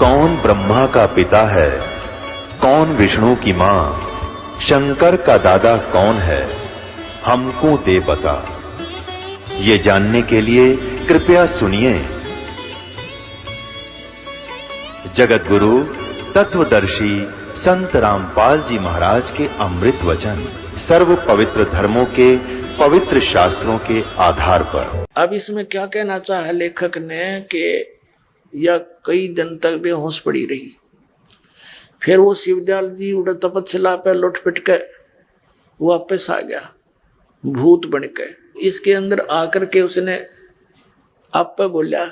कौन ब्रह्मा का पिता है, कौन विष्णु की मां, शंकर का दादा कौन है, हमको दे बता। ये जानने के लिए कृपया सुनिए। जगत गुरु तत्वदर्शी संत रामपाल जी महाराज के अमृत वचन सर्व पवित्र धर्मों के पवित्र शास्त्रों के आधार पर। अब इसमें क्या कहना चाहा लेखक ने कि यह कई दिन तक बेहोश पड़ी रही। फिर वो शिवदयाल जी उड़ तपस्या पे लुट-पिट के वापस आ गया भूत बन के। इसके अंदर आकर के उसने आप पे बोला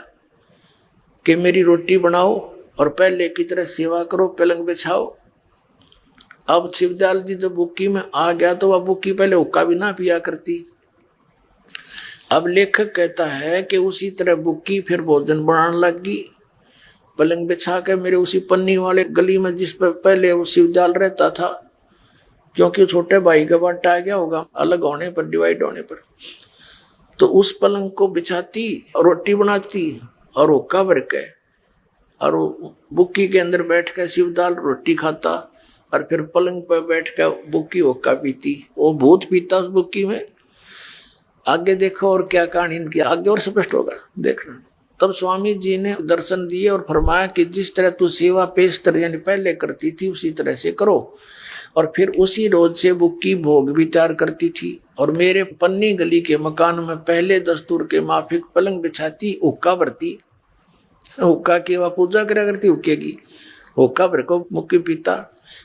कि मेरी रोटी बनाओ और पहले की तरह सेवा करो, पलंग बिछाओ। अब शिवदयाल जी जब बुक्की में आ गया तो वह बुक्की पहले हुक्का भी ना पिया करती। अब लेखक कहता है कि उसी तरह बुक्की फिर भोजन बनाने लगी, पलंग बिछा के मेरे उसी पन्नी वाले गली में जिस पर पहले वो शिवदयाल रहता था, क्योंकि छोटे भाई का बांटा आ गया होगा अलग होने पर, डिवाइड होने पर, तो उस पलंग को बिछाती और रोटी बनाती और हुक्का भर के और बुक्की के अंदर बैठ कर शिवदयाल रोटी खाता और फिर पलंग पर बैठ कर बुक्की हुक्का पीती। वो भूत पीता उस बुक्की में। आगे देखो और क्या कहानी इनकी आगे और स्पष्ट होगा देखना। तब स्वामी जी ने दर्शन दिए और फरमाया कि जिस तरह तू सेवा पेशतर यानी पहले करती थी उसी तरह से करो। और फिर उसी रोज से बुक्की भोग भी तैयार करती थी और मेरे पन्नी गली के मकान में पहले दस्तूर के माफिक पलंग बिछाती, हुक्का भरती, हुक्का की वह पूजा करा करती, हुक्के की हुक्का भर को मुक्की पीता।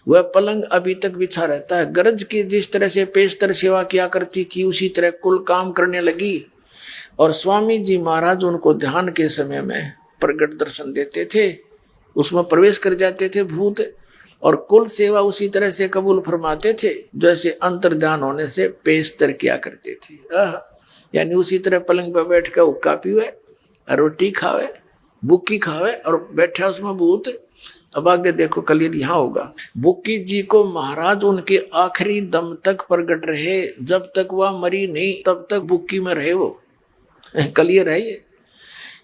वह पलंग अभी तक बिछा रहता है। गरज की जिस तरह से पेशतर सेवा किया करती थी उसी तरह कुल काम करने लगी। और स्वामी जी महाराज उनको ध्यान के समय में प्रगट दर्शन देते थे, उसमें प्रवेश कर जाते थे भूत, और कुल सेवा उसी तरह से कबूल फरमाते थे जैसे अंतर ध्यान होने से पेशतर किया करते थे। यानी उसी तरह पलंग पर बैठ कर हुक्का पीवे, रोटी खावे, बुक्की खावे और बैठा उसमें भूत। अब आगे देखो क्लियर यहाँ होगा। बुक्की जी को महाराज उनके आखिरी दम तक प्रगट रहे, जब तक वह मरी नहीं तब तक बुक्की में रहे वो। क्लियर है ये।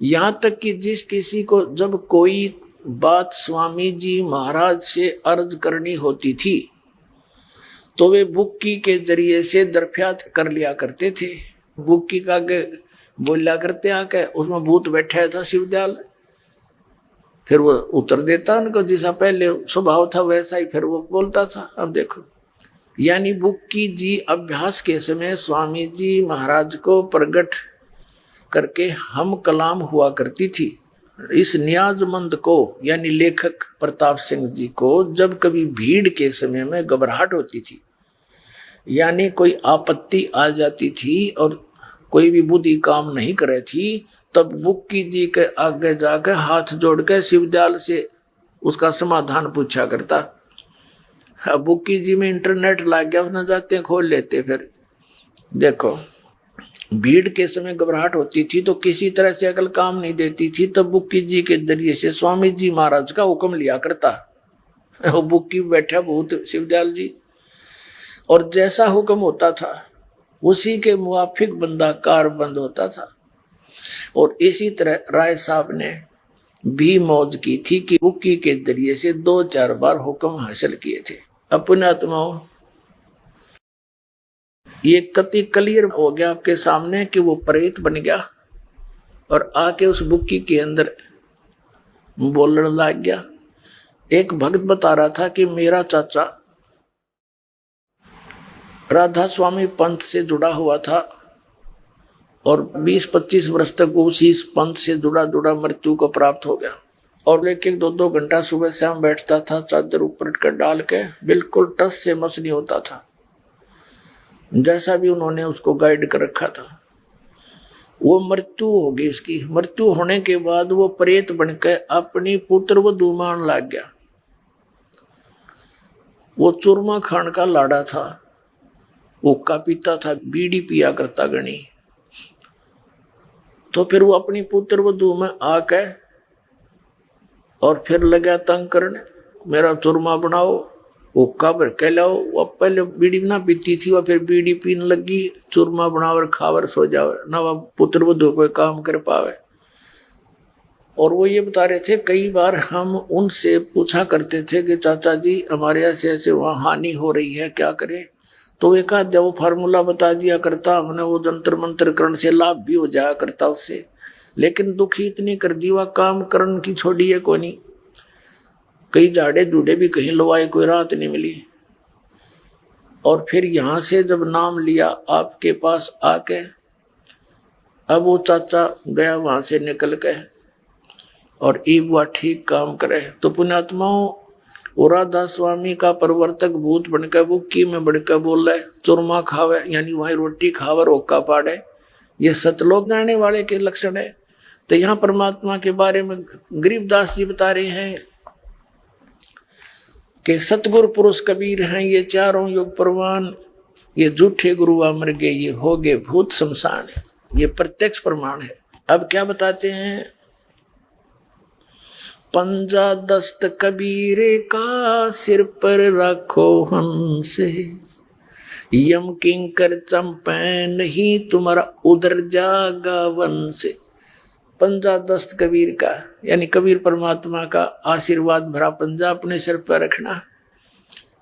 यहाँ तक कि जिस किसी को जब कोई बात स्वामी जी महाराज से अर्ज करनी होती थी तो वे बुक्की के जरिए से दरफ्यात कर लिया करते थे। बुक्की का आगे बोला करते आके, उसमें भूत बैठा था शिवदयाल, फिर वो उत्तर देता उनको जैसा पहले स्वभाव था वैसा ही फिर वो बोलता था। अब देखो, यानी बुक्की जी अभ्यास के समय स्वामी जी महाराज को प्रगट करके हम कलाम हुआ करती थी। इस न्याजमंद को यानी लेखक प्रताप सिंह जी को जब कभी भीड़ के समय में घबराहट होती थी, यानी कोई आपत्ति आ जाती थी और कोई भी बुद्धि काम नहीं करे थी, तब बुक्की जी के आगे जाकर हाथ जोड़ के शिवदयाल से उसका समाधान पूछा करता। अब बुक्की जी में इंटरनेट लग गया, उसने जाते खोल लेते। फिर देखो, भीड़ के समय घबराहट होती थी तो किसी तरह से अकल काम नहीं देती थी, तब बुक्की जी के जरिए से स्वामी जी महाराज का हुक्म लिया करता। वो बुक्की बैठा भूत शिवदयाल जी, और जैसा हुक्म होता था उसी के मुवाफिक बंदा कार बंद होता था। और इसी तरह राय साहब ने भी मौज की थी कि बुक्की के जरिए से 2-4 बार हुक्म हासिल किए थे। अपने आत्माओं, ये कति क्लियर हो गया आपके सामने कि वो प्रेत बन गया और आके उस बुक्की के अंदर बोलने लग गया। एक भक्त बता रहा था कि मेरा चाचा राधा स्वामी पंथ से जुड़ा हुआ था और 20-25 वर्ष तक उसी पंथ से जुड़ा मृत्यु को प्राप्त हो गया। और एक 2-2 घंटा सुबह शाम बैठता था, चादर ऊपर कर डाल के, बिल्कुल टस से मस नहीं होता था, जैसा भी उन्होंने उसको गाइड कर रखा था। वो मृत्यु हो गई उसकी। मृत्यु होने के बाद वो प्रेत बनकर अपनी पुत्र वधू मान लग गया। वो चूरमा खान का लाड़ा था, हुक्का पीता था, बीड़ी पिया करता गणी। तो फिर वो अपनी पुत्र वधू में आके और फिर लगा तंग करने, मेरा चूरमा बनाओ, हुक्का भर के लाओ। वो पहले बीड़ी ना पीती थी, वह फिर बीड़ी पीने लगी, चूरमा बनावर खावर सो जावे ना, वह पुत्र वधू कोई काम कर पावे। और वो ये बता रहे थे कई बार हम उनसे पूछा करते थे कि चाचा जी हमारे ऐसे ऐसे वहाँ हानि हो रही है, क्या करें? तो एक आध वो फार्मूला बता दिया करता, हमने वो जंतर मंत्र करण से लाभ भी हो जाया करता उससे। लेकिन दुखी इतनी कर दी वह काम करण की छोड़ी है कोनी। कई झाड़े जूड़े भी कहीं लवाए, कोई राहत नहीं मिली। और फिर यहाँ से जब नाम लिया आपके पास आके, अब वो चाचा गया वहां से निकल के और ईब वह ठीक काम करे। तो पुण्यात्माओं, वो राधा स्वामी का प्रवर्तक भूत बनकर बुक्की में बढ़कर बोल रहे, चुरमा खावे यानी वही रोटी खावे रोका पाड़े, ये सतलोक जाने वाले के लक्षण है। तो यहाँ परमात्मा के बारे में गरीबदास जी बता रहे हैं कि सतगुरु पुरुष कबीर हैं ये चारों युग परवान, ये झूठे गुरु अमर गए, ये हो गए भूत शमशान। ये प्रत्यक्ष प्रमाण है। अब क्या बताते हैं, पंजा दस्त कबीरे का सिर पर रखो हमसे, यम किंकर चंपे नहीं तुम्हारा उधर जागा वन से। पंजा दस्त कबीर का यानी कबीर परमात्मा का आशीर्वाद भरा पंजा अपने सिर पर रखना।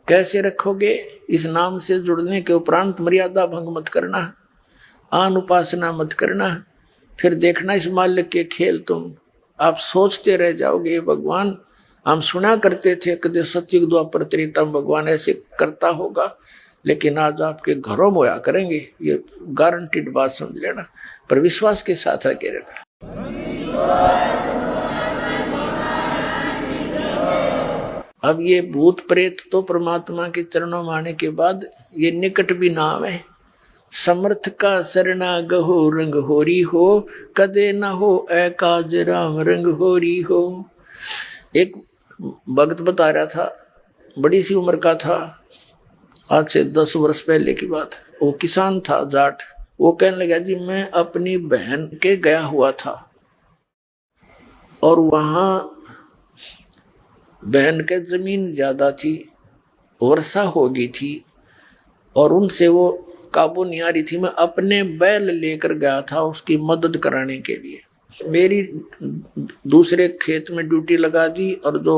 कैसे रखोगे? इस नाम से जुड़ने के उपरांत मर्यादा भंग मत करना, आन उपासना मत करना। फिर देखना इस माल्य के खेल तुम आप सोचते रह जाओगे, भगवान हम सुना करते थे कदे सत्युग द्वापर त्रेता भगवान ऐसे करता होगा, लेकिन आज आपके घरों में होया करेंगे। ये गारंटीड बात समझ लेना, पर विश्वास के साथ आगे रहना। अब ये भूत प्रेत तो परमात्मा के चरणों में आने के बाद ये निकट भी नाम है। समर्थ का शरणा गहो रंग होरी हो, कदे न हो एकाज राम रंग होरी हो। एक भक्त बता रहा था, बड़ी सी उम्र का था, आज से 10 वर्ष पहले की बात है। वो किसान था जाट। वो कहने लगा जी मैं अपनी बहन के गया हुआ था और वहां बहन के जमीन ज्यादा थी, वर्षा हो गई थी और उनसे वो काबू नहीं आ रही थी। मैं अपने बैल लेकर गया था उसकी मदद कराने के लिए। मेरी दूसरे खेत में ड्यूटी लगा दी और जो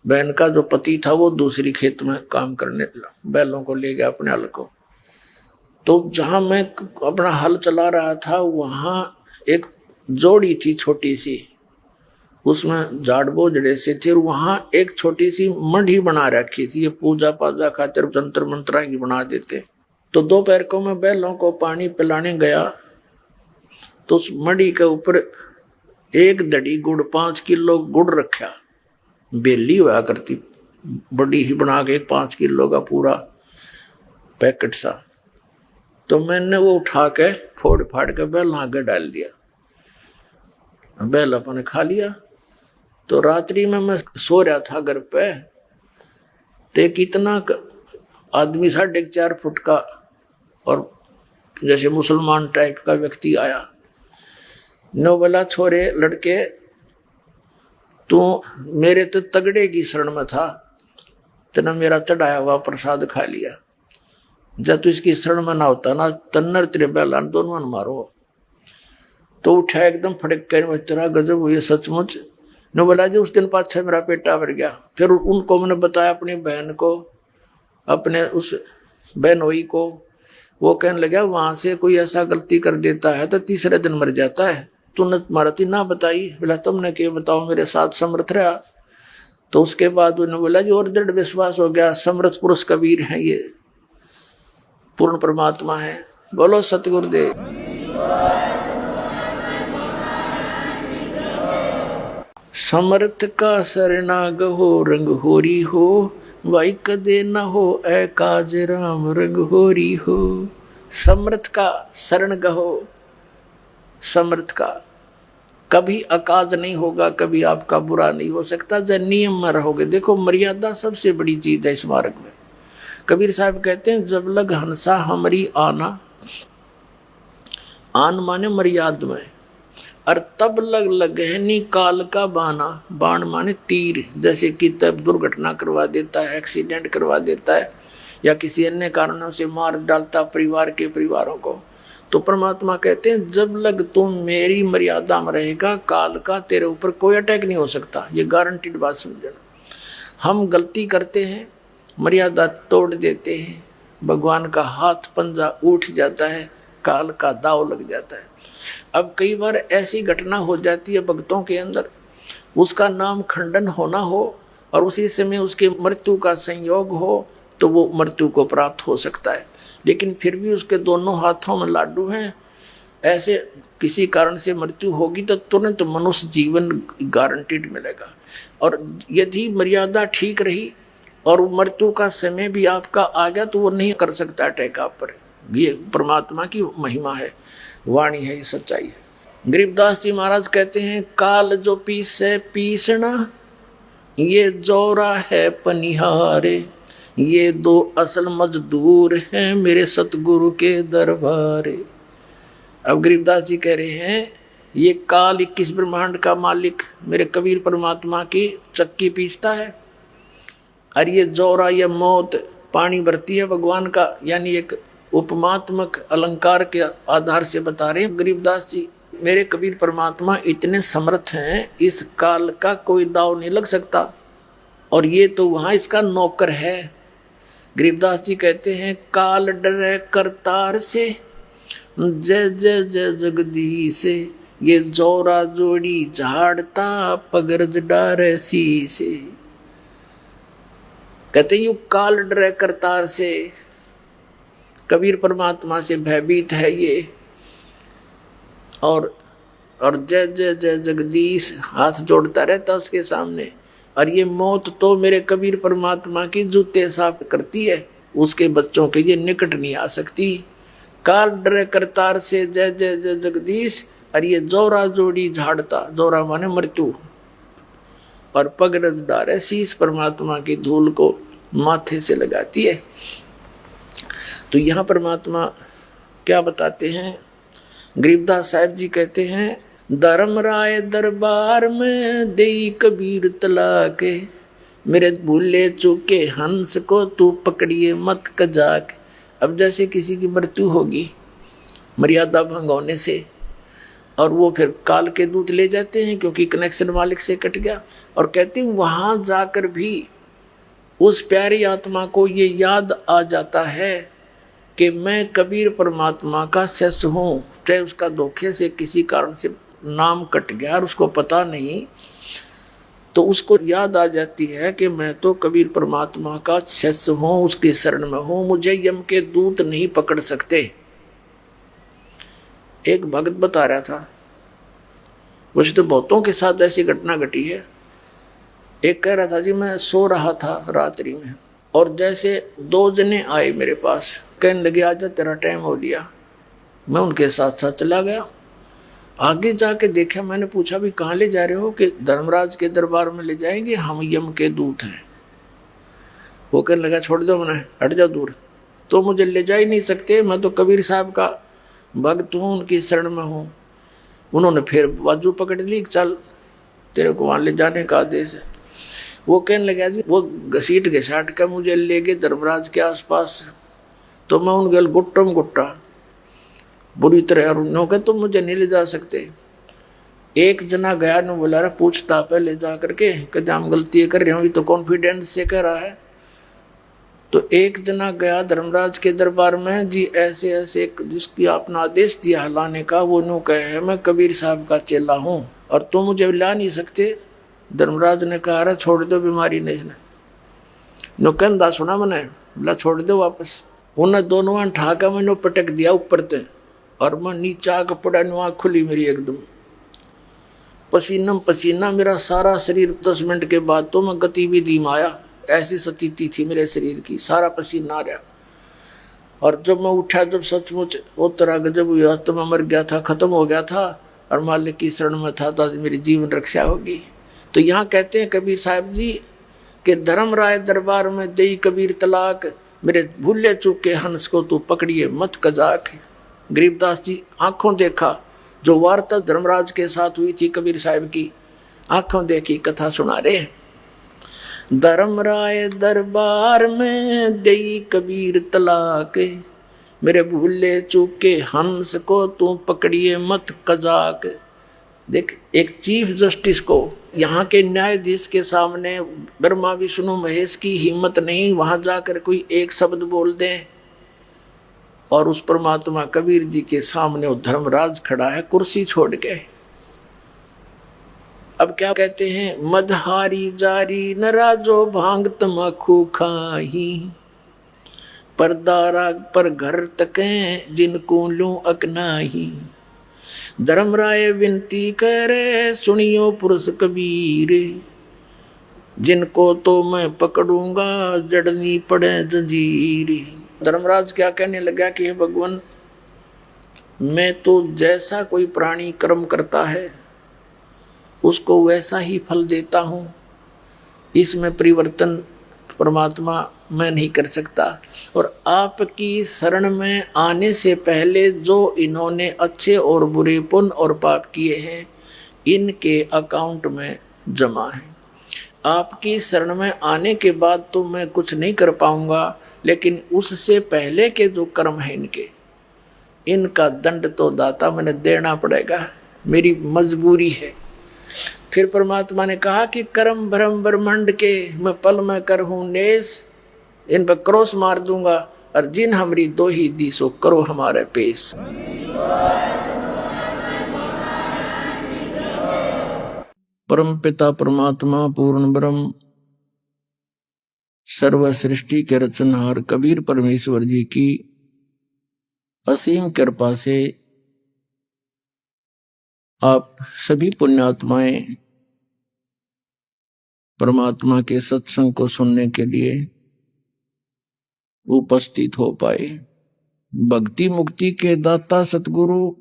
बहन का जो पति था वो दूसरी खेत में काम करने, बैलों को ले गया अपने हल को। तो जहां मैं अपना हल चला रहा था वहां एक जोड़ी थी छोटी सी, उसमें झाड़ बोझड़े से थे और वहां एक छोटी सी मढ़ी बना रखी थी। ये पूजा पाजा खातिर जंतर मंत्रा की बना देते। तो दोपहर को मैं बैलों को पानी पिलाने गया तो उस मढ़ी के ऊपर एक दड़ी गुड़ 5 किलो गुड़ रखा, बेली हुआ करती बड़ी ही बना के 5 किलो का पूरा पैकेट सा। तो मैंने वो उठा के फोड़ फाड़ के बैल आगे डाल दिया, बैल अपने खा लिया। तो रात्रि में मैं सो रहा था घर पे, तो कितना आदमी 4.5 फुट का और जैसे मुसलमान टाइप का व्यक्ति आया। नो बोला छोरे लड़के तू मेरे तो तगड़े की शरण में था, तेना मेरा चढ़ाया हुआ प्रसाद खा लिया। जब तू इसकी शरण में ना होता ना तन्नर तेरे बैलान दोनों मारो। तो उठा एकदम फड़क कर तेरा गजब हुई सचमुच। न बोला जी उस दिन पाछा मेरा पेटा भर गया। फिर उनको मैंने बताया अपनी बहन को, अपने उस बहनोई को। वो कहने लगा वहां से कोई ऐसा गलती कर देता है तो तीसरे दिन मर जाता है, तूने मारती ना बताई। बोला तुमने क्या बताओ, मेरे साथ समर्थ रहा। तो उसके बाद उन्होंने बोला जी और दृढ़ विश्वास हो गया समर्थ पुरुष कबीर है, ये पूर्ण परमात्मा है। बोलो सतगुरुदेव। समर्थ का शरणा गहो रंग होरी हो, भाई कदे न हो ए काज राम रंग होरी हो। समर्थ का शरण गहो, समर्थ का कभी अकाज नहीं होगा, कभी आपका बुरा नहीं हो सकता जब नियम में रहोगे। देखो मर्यादा सबसे बड़ी चीज है इस मार्ग में। कबीर साहब कहते हैं जब लग हंसा हमारी आना, आन माने मर्याद में, और तब लग गहनी काल का बाना। बाण माने तीर, जैसे कि तब दुर्घटना करवा देता है, एक्सीडेंट करवा देता है या किसी अन्य कारणों से मार डालता परिवार के परिवारों को। तो परमात्मा कहते हैं जब लग तुम मेरी मर्यादा में रहेगा, काल का तेरे ऊपर कोई अटैक नहीं हो सकता। ये गारंटीड बात समझना। हम गलती करते हैं, मर्यादा तोड़ देते हैं, भगवान का हाथ पंजा उठ जाता है, काल का दाव लग जाता है। अब कई बार ऐसी घटना हो जाती है भक्तों के अंदर, उसका नाम खंडन होना हो और उसी समय उसके मृत्यु का संयोग हो तो वो मृत्यु को प्राप्त हो सकता है, लेकिन फिर भी उसके दोनों हाथों में लाडू हैं। ऐसे किसी कारण से मृत्यु होगी तो तुरंत मनुष्य जीवन गारंटीड मिलेगा। और यदि मर्यादा ठीक रही और मृत्यु का समय भी आपका आ गया तो वो नहीं कर सकता अटैक आप पर। ये परमात्मा की महिमा है, वाणी है, ये सच्चाई है। गरीबदास जी महाराज कहते हैं काल जो पीसे पीसना, ये जोरा है पनिहारे, ये दो असल मजदूर हैं मेरे सतगुरु के दरबारे। अब गरीबदास जी कह रहे हैं ये काल 21 ब्रह्मांड का मालिक मेरे कबीर परमात्मा की चक्की पीसता है, और ये जोरा या मौत पानी भरती है भगवान का। यानी एक उपमात्मक अलंकार के आधार से बता रहे हैं गरीबदास जी, मेरे कबीर परमात्मा इतने समर्थ हैं, इस काल का कोई दाव नहीं लग सकता, और ये तो वहाँ इसका नौकर है। गरीबदास जी कहते हैं काल डरे करतार से, जय जय जय जगदीश से, ये जोरा जोड़ी झाड़ता पगरज डारे सी से। कहते यू काल डरे करतार से, कबीर परमात्मा से भयभीत है ये, और जय जय जय जगदीश हाथ जोड़ता रहता उसके सामने। और ये मौत तो मेरे कबीर परमात्मा की जूते साफ करती है, उसके बच्चों के ये निकट नहीं आ सकती। काल डरे करतार से, जय जय जय जगदीश, और ये जोरा जोड़ी झाड़ता, जोरा माने मृत्यु, और पगरज डारे शीश परमात्मा की धूल को माथे से लगाती है। तो यहाँ परमात्मा क्या बताते हैं, गरीबदास साहब जी कहते हैं धर्मराय दरबार में देई कबीर तलाके, मेरे भूले चूके हंस को तू पकड़िए मत कजाक। अब जैसे किसी की मृत्यु होगी मर्यादा भंग होने से, और वो फिर काल के दूत ले जाते हैं क्योंकि कनेक्शन मालिक से कट गया, और कहते हैं वहाँ जाकर भी उस प्यारी आत्मा को ये याद आ जाता है कि मैं कबीर परमात्मा का शिष्य हूँ। चाहे उसका धोखे से किसी कारण से नाम कट गया और उसको पता नहीं, तो उसको याद आ जाती है कि मैं तो कबीर परमात्मा का शिष्य हूँ, उसकी शरण में हूँ, मुझे यम के दूत नहीं पकड़ सकते। एक भगत बता रहा था, वैसे तो बहुतों के साथ ऐसी घटना घटी है। एक कह रहा था जी मैं सो रहा था रात्रि में, और जैसे दो जने आए मेरे पास, कहने लगे आजा तेरा टाइम हो लिया। मैं उनके साथ साथ चला गया। आगे जाके देखा, मैंने पूछा भी कहाँ ले जा रहे हो? कि धर्मराज के दरबार में ले जाएंगे, हम यम के दूत हैं। वो कहने लगा छोड़ दो, मैंने हट जाओ दूर, तो मुझे ले जा ही नहीं सकते, मैं तो कबीर साहब का भक्त हूँ, उनकी शरण में हूँ। उन्होंने फिर बाजू पकड़ ली, चल तेरे को वहाँ ले जाने का आदेश है। वो कहने लगा जी, वो घसीट घसाट कर मुझे ले गए धर्मराज के आसपास, तो मैं उन गल गुट्टम गुट्टा बुरी तरह, और उन्होंने कहा तुम मुझे नहीं ले जा सकते। एक जना गया, ने बोला रहा पूछता पहले जा करके कि हम गलती कर रहे हो, तो कॉन्फिडेंस से कह रहा है। तो एक जना गया धर्मराज के दरबार में, जी ऐसे ऐसे जिसकी आपने आदेश दिया लाने का, वो नो कहे मैं कबीर साहब का चेला हूँ और तुम मुझे ला नहीं सकते। धर्मराज ने कहा रहा छोड़ दो, बीमारी नहीं इसने नो कहना सुना मैंने, बोला छोड़ दो वापस। उन्हें दोनों ठाका मैंने पटक दिया ऊपर ते, और मैं नीचा आकर पड़ा, आँख खुली मेरी एकदम, पसीना पसीना मेरा सारा शरीर। 10 मिनट के बाद तो मैं गतिविधि में आया, ऐसी स्थिति थी मेरे शरीर की, सारा पसीना आ रहा। और जब मैं उठा, जब सचमुच वो तरह गजब हुआ, तो मैं मर गया था, खत्म हो गया था, और मालिक की शरण में था, तो मेरी जीवन रक्षा होगी। तो यहाँ कहते हैं कबीर साहब जी कि धर्मराय दरबार में दई कबीर तलाक, मेरे भूले चूके हंस को तू पकड़िए मत कजाक। गरीबदास जी आंखों देखा जो वार्ता धर्मराज के साथ हुई थी कबीर साहब की, आंखों देखी कथा सुना रहे। धर्मराय दरबार में दई कबीर तलाक, मेरे भूले चूके हंस को तू पकड़िए मत कजाक। देख, एक चीफ जस्टिस को, यहाँ के न्यायाधीश के सामने ब्रह्मा विष्णु महेश की हिम्मत नहीं वहां जाकर कोई एक शब्द बोल दे, और उस परमात्मा कबीर जी के सामने वो धर्मराज खड़ा है कुर्सी छोड़ के। अब क्या कहते हैं, मदहारी जारी न राजो भांग तमाखू खाही, परदारा पर घर तके जिनको लूं अकनाही। धर्मराय विनती करे सुनियो पुरुष कबीर, जिनको तो मैं पकड़ूंगा जड़नी पड़े जंजीर। धर्मराज क्या कहने लगा कि हे भगवान, मैं तो जैसा कोई प्राणी कर्म करता है उसको वैसा ही फल देता हूं, इसमें परिवर्तन परमात्मा मैं नहीं कर सकता। और आपकी शरण में आने से पहले जो इन्होंने अच्छे और बुरे पुण्य और पाप किए हैं इनके अकाउंट में जमा है। आपकी शरण में आने के बाद तो मैं कुछ नहीं कर पाऊंगा, लेकिन उससे पहले के जो कर्म है इनका दंड तो दाता मैंने देना पड़ेगा, मेरी मजबूरी है। फिर परमात्मा ने कहा कि कर्म भ्रम ब्रह्मांड के मैं पल में कर हूं नेस, इन पर क्रॉस मार दूंगा, और जिन हमारी दो ही दी सो करो हमारे पेश। परम पिता परमात्मा पूर्ण ब्रह्म सर्व सृष्टि के रचनहार कबीर परमेश्वर जी की असीम कृपा से आप सभी पुण्यात्माएं परमात्मा के सत्संग को सुनने के लिए उपस्थित हो पाए। भक्ति मुक्ति के दाता सतगुरु,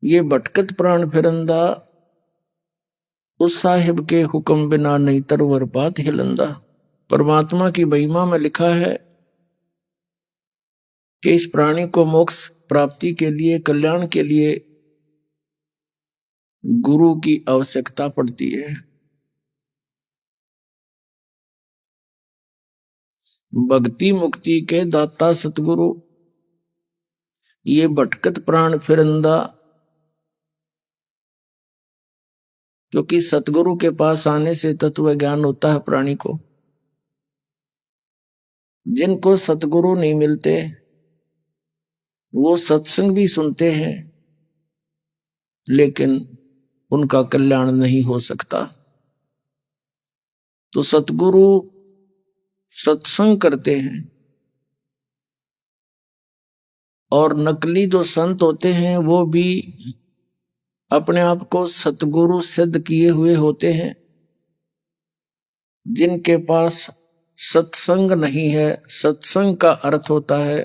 ये भटकत प्राण फिरंदा, उस साहिब के हुक्म बिना नहीं तरवर पात हिलंदा। परमात्मा की महिमा में लिखा है कि इस प्राणी को मोक्ष प्राप्ति के लिए, कल्याण के लिए गुरु की आवश्यकता पड़ती है। भक्ति मुक्ति के दाता सतगुरु, ये भटकत प्राण फिरंदा, क्योंकि सतगुरु के पास आने से तत्व ज्ञान होता है प्राणी को। जिनको सतगुरु नहीं मिलते वो सत्संग भी सुनते हैं लेकिन उनका कल्याण नहीं हो सकता। तो सतगुरु सत्संग करते हैं, और नकली जो संत होते हैं वो भी अपने आप को सतगुरु सिद्ध किए हुए होते हैं। जिनके पास सत्संग नहीं है, सत्संग का अर्थ होता है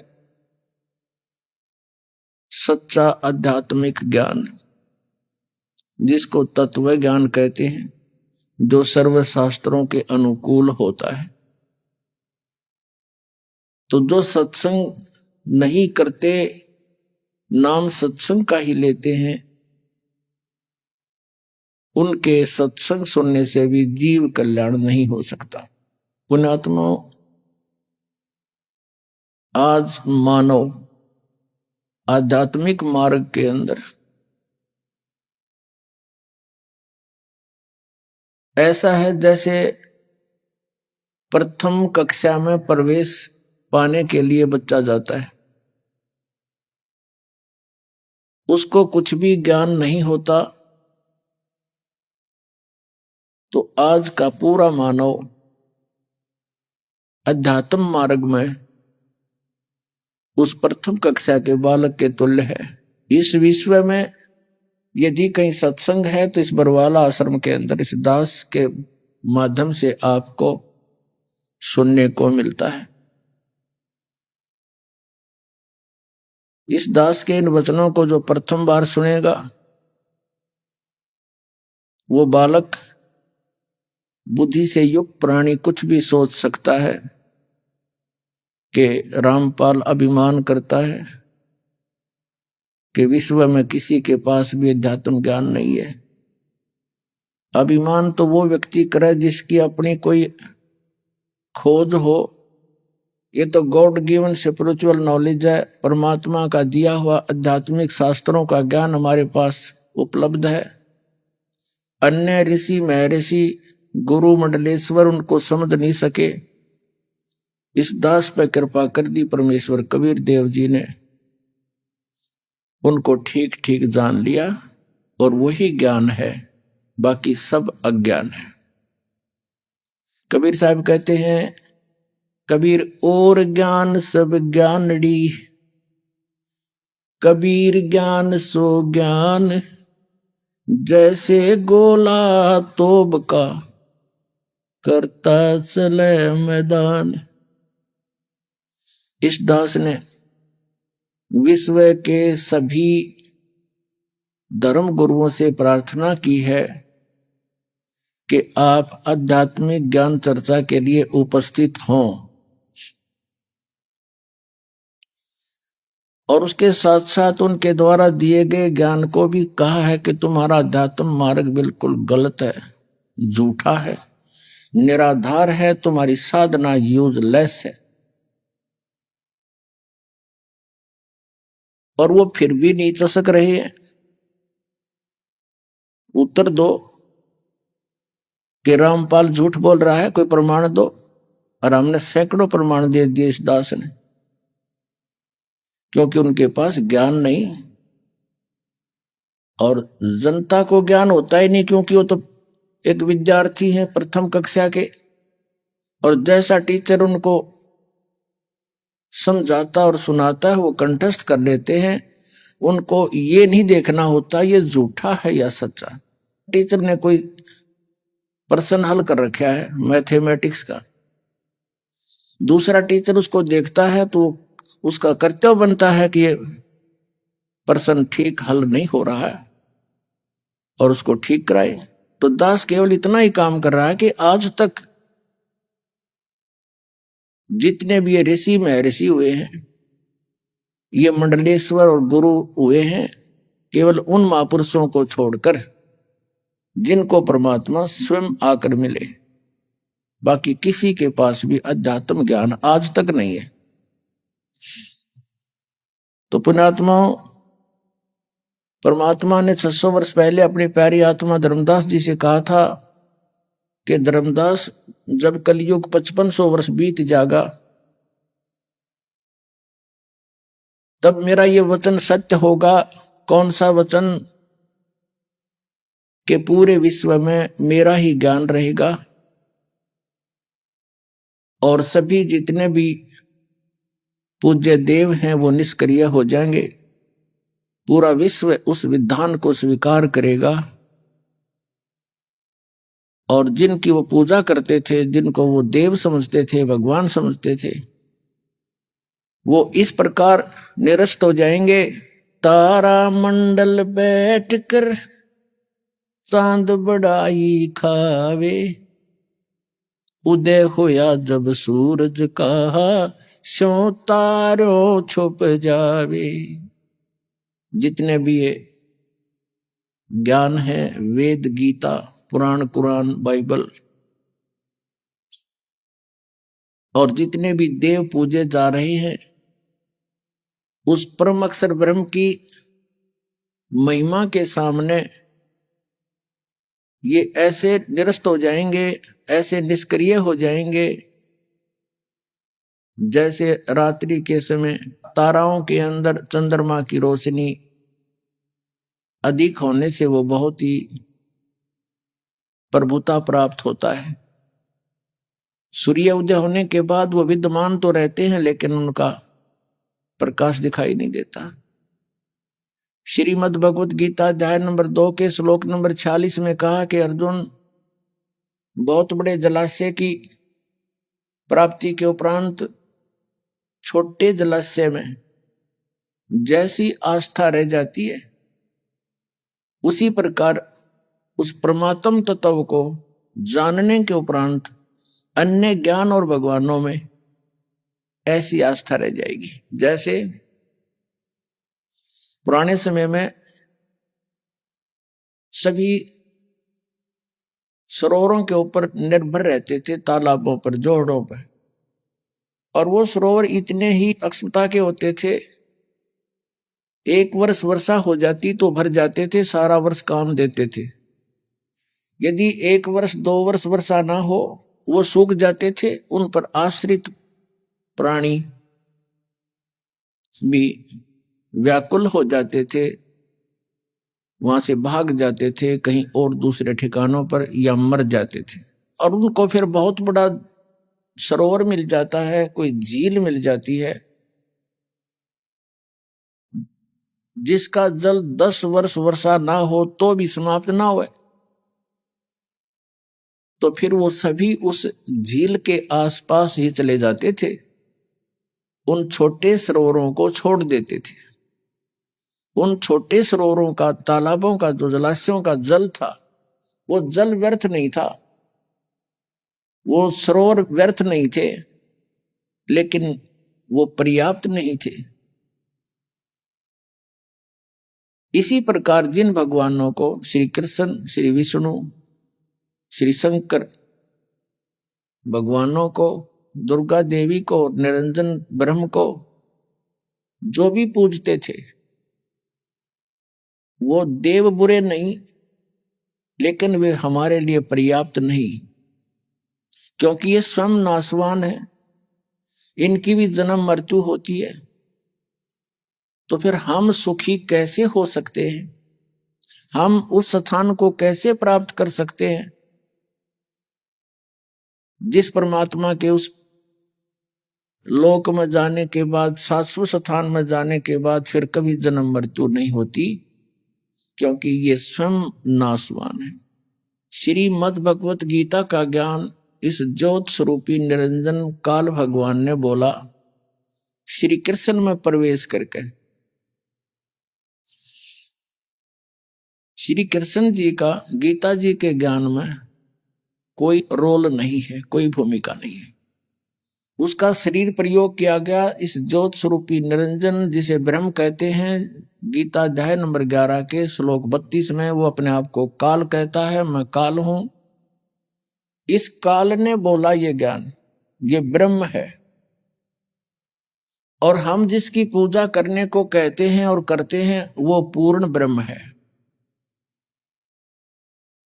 सच्चा आध्यात्मिक ज्ञान, जिसको तत्व ज्ञान कहते हैं, जो सर्व शास्त्रों के अनुकूल होता है। तो जो सत्संग नहीं करते, नाम सत्संग का ही लेते हैं, उनके सत्संग सुनने से भी जीव कल्याण नहीं हो सकता। पुण्यात्मा, आज मानव आध्यात्मिक मार्ग के अंदर ऐसा है जैसे प्रथम कक्षा में प्रवेश पाने के लिए बच्चा जाता है, उसको कुछ भी ज्ञान नहीं होता। तो आज का पूरा मानव अध्यात्म मार्ग में उस प्रथम कक्षा के बालक के तुल्य है। इस विश्व में यदि कहीं सत्संग है तो इस बरवाला आश्रम के अंदर इस दास के माध्यम से आपको सुनने को मिलता है। इस दास के इन वचनों को जो प्रथम बार सुनेगा वो बालक बुद्धि से युक्त प्राणी कुछ भी सोच सकता है कि रामपाल अभिमान करता है कि विश्व में किसी के पास भी अध्यात्म ज्ञान नहीं है। अभिमान तो वो व्यक्ति करे जिसकी अपनी कोई खोज हो ये तो गॉड गिवन स्पिरिचुअल नॉलेज है, परमात्मा का दिया हुआ आध्यात्मिक शास्त्रों का ज्ञान हमारे पास उपलब्ध है। अन्य ऋषि महर्षि गुरु मंडलेश्वर उनको समझ नहीं सके, इस दास पे कृपा कर दी परमेश्वर कबीर देव जी ने, उनको ठीक ठीक जान लिया और वही ज्ञान है, बाकी सब अज्ञान है। कबीर साहब कहते हैं, कबीर और ज्ञान सब ज्ञानड़ी, कबीर ज्ञान सो ज्ञान, जैसे गोला तोब का करता चले मैदान। इस दास ने विश्व के सभी धर्म गुरुओं से प्रार्थना की है कि आप आध्यात्मिक ज्ञान चर्चा के लिए उपस्थित हों, और उसके साथ साथ उनके द्वारा दिए गए ज्ञान को भी कहा है कि तुम्हारा अध्यात्म मार्ग बिल्कुल गलत है, झूठा है, निराधार है, तुम्हारी साधना यूजलेस है। और वो फिर भी नहीं चसक रहे हैं। उत्तर दो कि रामपाल झूठ बोल रहा है, कोई प्रमाण दो। और हमने सैकड़ों प्रमाण दे दिए इस दास ने, क्योंकि उनके पास ज्ञान नहीं, और जनता को ज्ञान होता ही नहीं, क्योंकि वो तो एक विद्यार्थी है प्रथम कक्षा के, और जैसा टीचर उनको समझाता और सुनाता है वो कंठस्थ कर लेते हैं। उनको ये नहीं देखना होता ये झूठा है या सच्चा। टीचर ने कोई प्रश्न हल कर रखा है मैथमेटिक्स का, दूसरा टीचर उसको देखता है तो उसका कर्तव्य बनता है कि ये प्रश्न ठीक हल नहीं हो रहा है और उसको ठीक कराए। तो दास केवल इतना ही काम कर रहा है कि आज तक जितने भी ये ऋषि महर्षि हुए हैं, ये मंडलेश्वर और गुरु हुए हैं, केवल उन महापुरुषों को छोड़कर जिनको परमात्मा स्वयं आकर मिले, बाकी किसी के पास भी अध्यात्म ज्ञान आज तक नहीं है। तो पुण्यात्माओं, परमात्मा ने 600 वर्ष पहले अपनी प्यारी आत्मा धर्मदास जी से कहा था कि धर्मदास, जब कलयुग 5500 वर्ष बीत जाएगा तब मेरा ये वचन सत्य होगा। कौन सा वचन? कि पूरे विश्व में मेरा ही ज्ञान रहेगा और सभी जितने भी पूज्य देव हैं वो निष्क्रिय हो जाएंगे। पूरा विश्व उस विधान को स्वीकार करेगा और जिनकी वो पूजा करते थे, जिनको वो देव समझते थे, भगवान समझते थे, वो इस प्रकार निरस्त हो जाएंगे। तारा मंडल बैठकर चांद बड़ाई खावे, उदय होया जब सूरज का स्यों तारो छुप जावे। जितने भी ये ज्ञान है, वेद, गीता, पुराण, कुरान, बाइबल, और जितने भी देव पूजे जा रहे हैं, उस परम अक्षर ब्रह्म की महिमा के सामने ये ऐसे निरस्त हो जाएंगे, ऐसे निष्क्रिय हो जाएंगे, जैसे रात्रि के समय ताराओं के अंदर चंद्रमा की रोशनी अधिक होने से वो बहुत ही प्रभुता प्राप्त होता है। सूर्य उदय होने के बाद वो विद्यमान तो रहते हैं लेकिन उनका प्रकाश दिखाई नहीं देता। श्रीमद् भगवत गीता अध्याय नंबर 2 के श्लोक नंबर 46 में कहा कि अर्जुन, बहुत बड़े जलाशय की प्राप्ति के उपरांत छोटे जलाशय में जैसी आस्था रह जाती है, उसी प्रकार उस परमात्म तत्व को जानने के उपरांत अन्य ज्ञान और भगवानों में ऐसी आस्था रह जाएगी। जैसे पुराने समय में सभी सरोवरों के ऊपर निर्भर रहते थे, तालाबों पर, जोहड़ों पर, और वो सरोवर इतने ही अक्षमता के होते थे, एक वर्ष वर्षा हो जाती तो भर जाते थे, सारा वर्ष काम देते थे। यदि एक वर्ष 2 वर्ष वर्षा ना हो वो सूख जाते थे। उन पर आश्रित प्राणी भी व्याकुल हो जाते थे, वहां से भाग जाते थे कहीं और दूसरे ठिकानों पर, या मर जाते थे। और उनको फिर बहुत बड़ा सरोवर मिल जाता है, कोई झील मिल जाती है जिसका जल 10 वर्ष वर्षा ना हो तो भी समाप्त ना हो, तो फिर वो सभी उस झील के आसपास ही चले जाते थे, उन छोटे सरोवरों को छोड़ देते थे। उन छोटे सरोवरों का, तालाबों का, जो जलाशयों का जल था, वो जल व्यर्थ नहीं था, वो सरोवर व्यर्थ नहीं थे, लेकिन वो पर्याप्त नहीं थे। इसी प्रकार जिन भगवानों को, श्री कृष्ण, श्री विष्णु, श्री शंकर भगवानों को, दुर्गा देवी को, निरंजन ब्रह्म को जो भी पूजते थे, वो देव बुरे नहीं, लेकिन वे हमारे लिए पर्याप्त नहीं, क्योंकि ये स्वयं नाशवान है, इनकी भी जन्म मृत्यु होती है। तो फिर हम सुखी कैसे हो सकते हैं? हम उस स्थान को कैसे प्राप्त कर सकते हैं जिस परमात्मा के उस लोक में जाने के बाद, शाश्वत स्थान में जाने के बाद फिर कभी जन्म मृत्यु नहीं होती, क्योंकि ये स्वयं नाशवान है। श्रीमद् भगवत गीता का ज्ञान इस ज्योत स्वरूपी निरंजन काल भगवान ने बोला श्री कृष्ण में प्रवेश करके। श्री कृष्ण जी का गीता जी के ज्ञान में कोई रोल नहीं है, कोई भूमिका नहीं है। उसका शरीर प्रयोग किया गया इस ज्योत स्वरूपी निरंजन, जिसे ब्रह्म कहते हैं, गीता अध्याय नंबर 11 के श्लोक 32 में वो अपने आप को काल कहता है, मैं काल हूं। इस काल ने बोला ये ज्ञान, ये ब्रह्म है, और हम जिसकी पूजा करने को कहते हैं और करते हैं वो पूर्ण ब्रह्म है,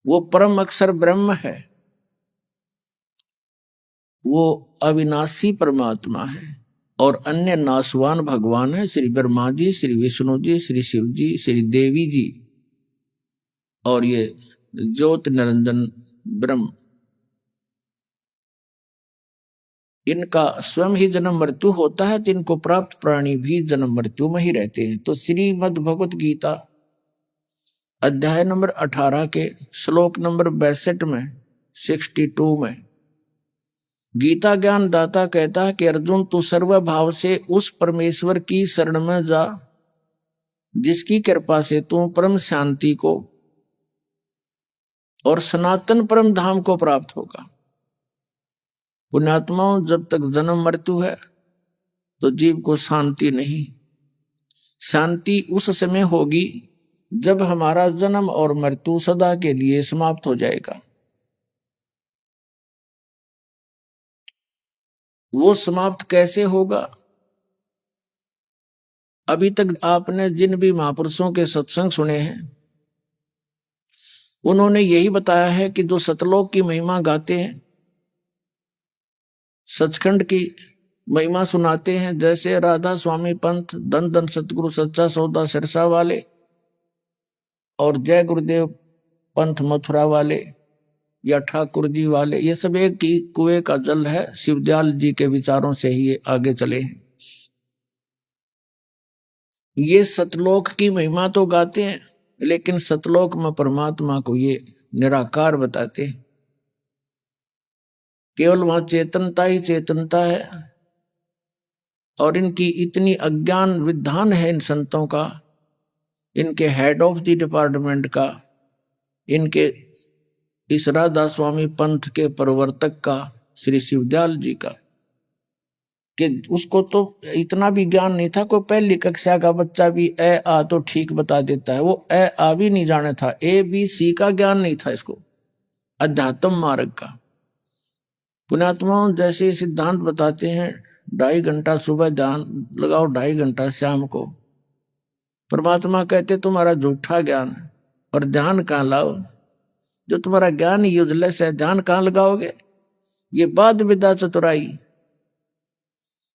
वो परम अक्षर ब्रह्म है, वो अविनाशी परमात्मा है, और अन्य नाशवान भगवान है, श्री ब्रह्मा जी, श्री विष्णु जी, श्री शिव जी, श्री देवी जी, और ये ज्योत निरंजन ब्रह्म। इनका स्वयं ही जन्म मृत्यु होता है, तो इनको प्राप्त प्राणी भी जन्म मृत्यु में ही रहते हैं। तो श्रीमद् भगवत गीता अध्याय नंबर 18 के श्लोक नंबर 62 में, 62 में गीता ज्ञान दाता कहता है कि अर्जुन, तू सर्वभाव से उस परमेश्वर की शरण में जा जिसकी कृपा से तू परम शांति को और सनातन परम धाम को प्राप्त होगा। पुण्यात्माओं, जब तक जन्म मृत्यु है तो जीव को शांति नहीं। शांति उस समय होगी जब हमारा जन्म और मृत्यु सदा के लिए समाप्त हो जाएगा। वो समाप्त कैसे होगा? अभी तक आपने जिन भी महापुरुषों के सत्संग सुने हैं, उन्होंने यही बताया है कि जो सतलोक की महिमा गाते हैं, सचखंड की महिमा सुनाते हैं, जैसे राधा स्वामी पंथ, धन धन सतगुरु सच्चा सौदा सिरसा वाले, और जय गुरुदेव पंथ मथुरा वाले या ठाकुर जी वाले, ये सब एक ही कुएं का जल है। शिवदयाल जी के विचारों से ही ये आगे चले हैं। ये सतलोक की महिमा तो गाते हैं, लेकिन सतलोक में परमात्मा को ये निराकार बताते हैं। केवल वहां चेतनता ही चेतनता है, और इनकी इतनी अज्ञान विधान है इन संतों का, इनके हेड ऑफ द डिपार्टमेंट का, इनके इस राधा स्वामी पंथ के प्रवर्तक का, श्री शिवदयाल जी का, कि उसको तो इतना भी ज्ञान नहीं था। कोई पहली कक्षा का बच्चा भी ए आ तो ठीक बता देता है, वो ए आ भी नहीं जाना था, ए बी सी का ज्ञान नहीं था इसको, अध्यात्म मार्ग का। पुण्यात्माओं, जैसे सिद्धांत बताते हैं 2.5 घंटा सुबह ध्यान लगाओ, 2.5 घंटा शाम को। परमात्मा कहते तुम्हारा झूठा ज्ञान है। और ध्यान कहाँ लाओ? जो तुम्हारा ज्ञान यूजलेस है, ध्यान कहाँ लगाओगे? ये बात विद्या चतुराई,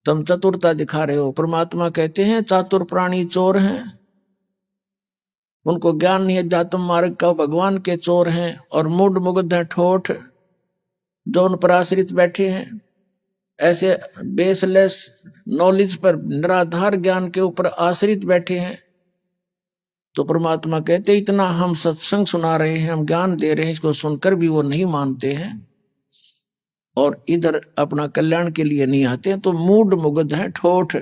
तुम चतुरता दिखा रहे हो। परमात्मा कहते हैं चातुर प्राणी चोर हैं, उनको ज्ञान नहीं अध्यात्म मार्ग का, भगवान के चोर हैं। और मूड मुग्ध हैं ठोठ, जो उन पर आश्रित बैठे हैं। ऐसे बेसलेस नॉलेज पर, निराधार ज्ञान के ऊपर आश्रित बैठे हैं। तो परमात्मा कहते इतना हम सत्संग सुना रहे हैं, हम ज्ञान दे रहे हैं, इसको सुनकर भी वो नहीं मानते हैं और इधर अपना कल्याण के लिए नहीं आते हैं। तो मूड मुग्ध है ठोठ,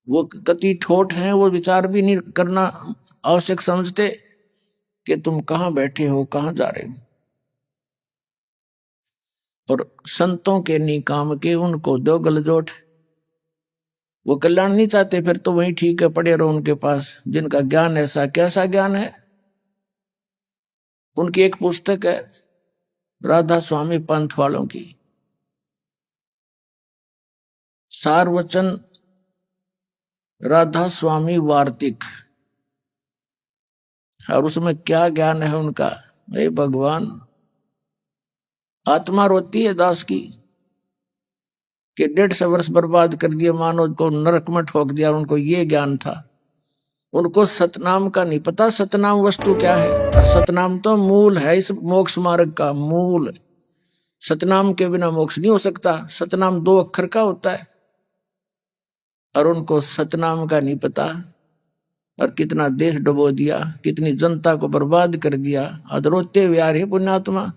वो कति ठोठ हैं, वो विचार भी नहीं करना आवश्यक समझते कि तुम कहाँ बैठे हो, कहाँ जा रहे हो। और संतों के नहीं काम के, उनको दो गलजोट। वो कल्याण नहीं चाहते, फिर तो वही ठीक है, पड़े रहो उनके पास। जिनका ज्ञान ऐसा, कैसा ज्ञान है? उनकी एक पुस्तक है राधा स्वामी पंथ वालों की, सारवचन राधा स्वामी वार्तिक। और उसमें क्या ज्ञान है उनका? हे भगवान, आत्मा रोती है दास की कि 150 वर्ष बर्बाद कर दिया, मानो को नरक में ठोक दिया। उनको ये ज्ञान था। उनको सतनाम का नहीं पता, सतनाम वस्तु क्या है। और सतनाम तो मूल है इस मोक्ष मार्ग का, मूल। सतनाम के बिना मोक्ष नहीं हो सकता। सतनाम 2 अक्षर का होता है और उनको सतनाम का नहीं पता। और कितना देश डुबो दिया, कितनी जनता को बर्बाद कर दिया। अधरोते हुए आ रहे पुण्यात्मा,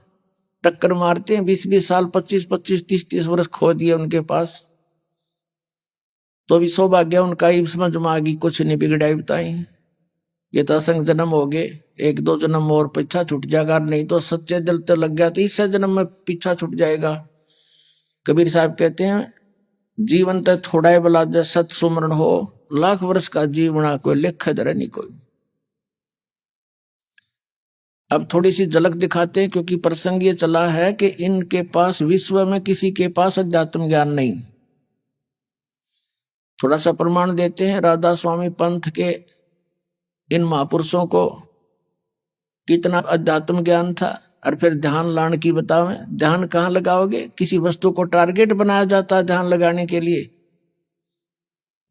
टक्कर मारते हैं। 20-20 साल, 25-25, 30-30 वर्ष खो दिए उनके पास। तो भी सौभाग्य उनका ही समझ में आ गई, कुछ नहीं बिगड़ाई बताई। ये तो असंग जन्म हो गए, 1-2 जन्म और पीछा छूट जाएगा। नहीं तो सच्चे दिल तो लग गया तो इससे जन्म में पीछा छूट जाएगा। कबीर साहब कहते हैं जीवन तो थोड़ा ही बला जा, सत सुमरण हो, लाख वर्ष का जीवना कोई लेख धरे नहीं कोई। अब थोड़ी सी झलक दिखाते हैं, क्योंकि प्रसंग ये चला है कि इनके पास, विश्व में किसी के पास अध्यात्म ज्ञान नहीं। थोड़ा सा प्रमाण देते हैं। राधा स्वामी पंथ के इन महापुरुषों को कितना अध्यात्म ज्ञान था। और फिर ध्यान लाने की बताओ, ध्यान कहाँ लगाओगे? किसी वस्तु को टारगेट बनाया जाता है ध्यान लगाने के लिए,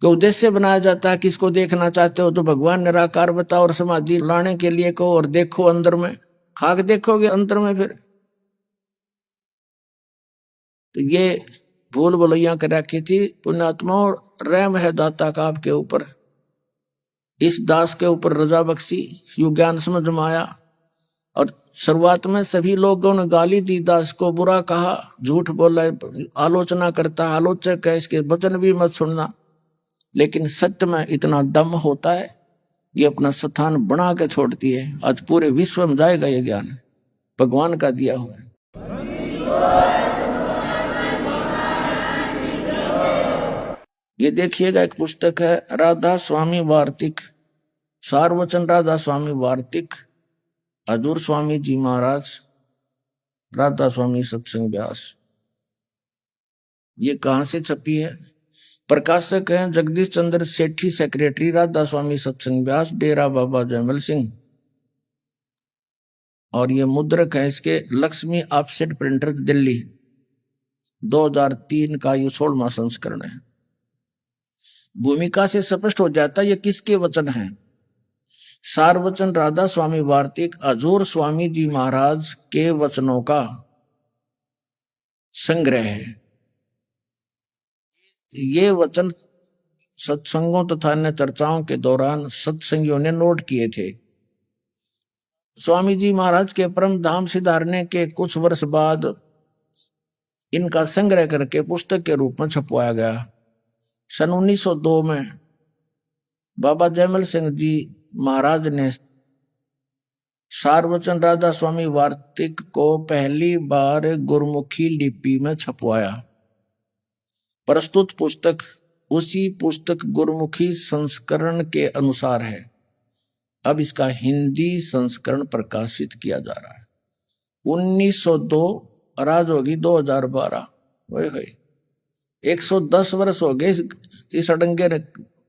तो उद्देश्य बनाया जाता है। किसको देखना चाहते हो? तो भगवान निराकार बताओ। और समाधि लाने के लिए को, और देखो अंदर में, खाक देखोगे अंदर में फिर। तो ये भूल भुलैया कर रखी थी पुण्यात्मा। और रहम है दाता का आपके ऊपर, इस दास के ऊपर रजा बख्शी, यू ज्ञान समझ में आया। और शुरुआत में सभी लोगों ने गाली दी, दास को बुरा कहा, झूठ बोला, आलोचना करता, आलोचक है, इसके वचन भी मत सुनना। लेकिन सत्य में इतना दम होता है, ये अपना स्थान बना के छोड़ती है। आज पूरे विश्व में जाएगा ये ज्ञान, भगवान का दिया हुआ है। ये देखिएगा, एक पुस्तक है राधा स्वामी वार्तिक, सारवचन राधा स्वामी वार्तिक, हजूर स्वामी जी महाराज, राधा स्वामी सत्संग व्यास। ये कहां से छपी है? प्रकाशक हैं जगदीश चंद्र सेठी, सेक्रेटरी, राधा स्वामी सत्संग व्यास, डेरा बाबा जयमल सिंह। और ये मुद्रक है इसके लक्ष्मी ऑफसेट प्रिंटर, दिल्ली, 2003 का ये 16वां संस्करण है। भूमिका से स्पष्ट हो जाता है ये किसके वचन हैं। सारवचन राधा स्वामी वार्तिक हजूर स्वामी जी महाराज के वचनों का संग्रह है। ये वचन सत्संगों तथा अन्य चर्चाओं के दौरान सत्संगियों ने नोट किए थे। स्वामी जी महाराज के परम धाम सिधारने के कुछ वर्ष बाद इनका संग्रह करके पुस्तक के रूप में छपवाया गया। सन 1902 में बाबा जयमल सिंह जी महाराज ने सारवचन राधा स्वामी वार्तिक को पहली बार गुरमुखी लिपि में छपवाया। प्रस्तुत पुस्तक उसी पुस्तक गुरमुखी संस्करण के अनुसार है। अब इसका हिंदी संस्करण प्रकाशित किया जा रहा है। 1902 और आज होगी 2012। वही 110 वर्ष हो गए इस अडंगे ने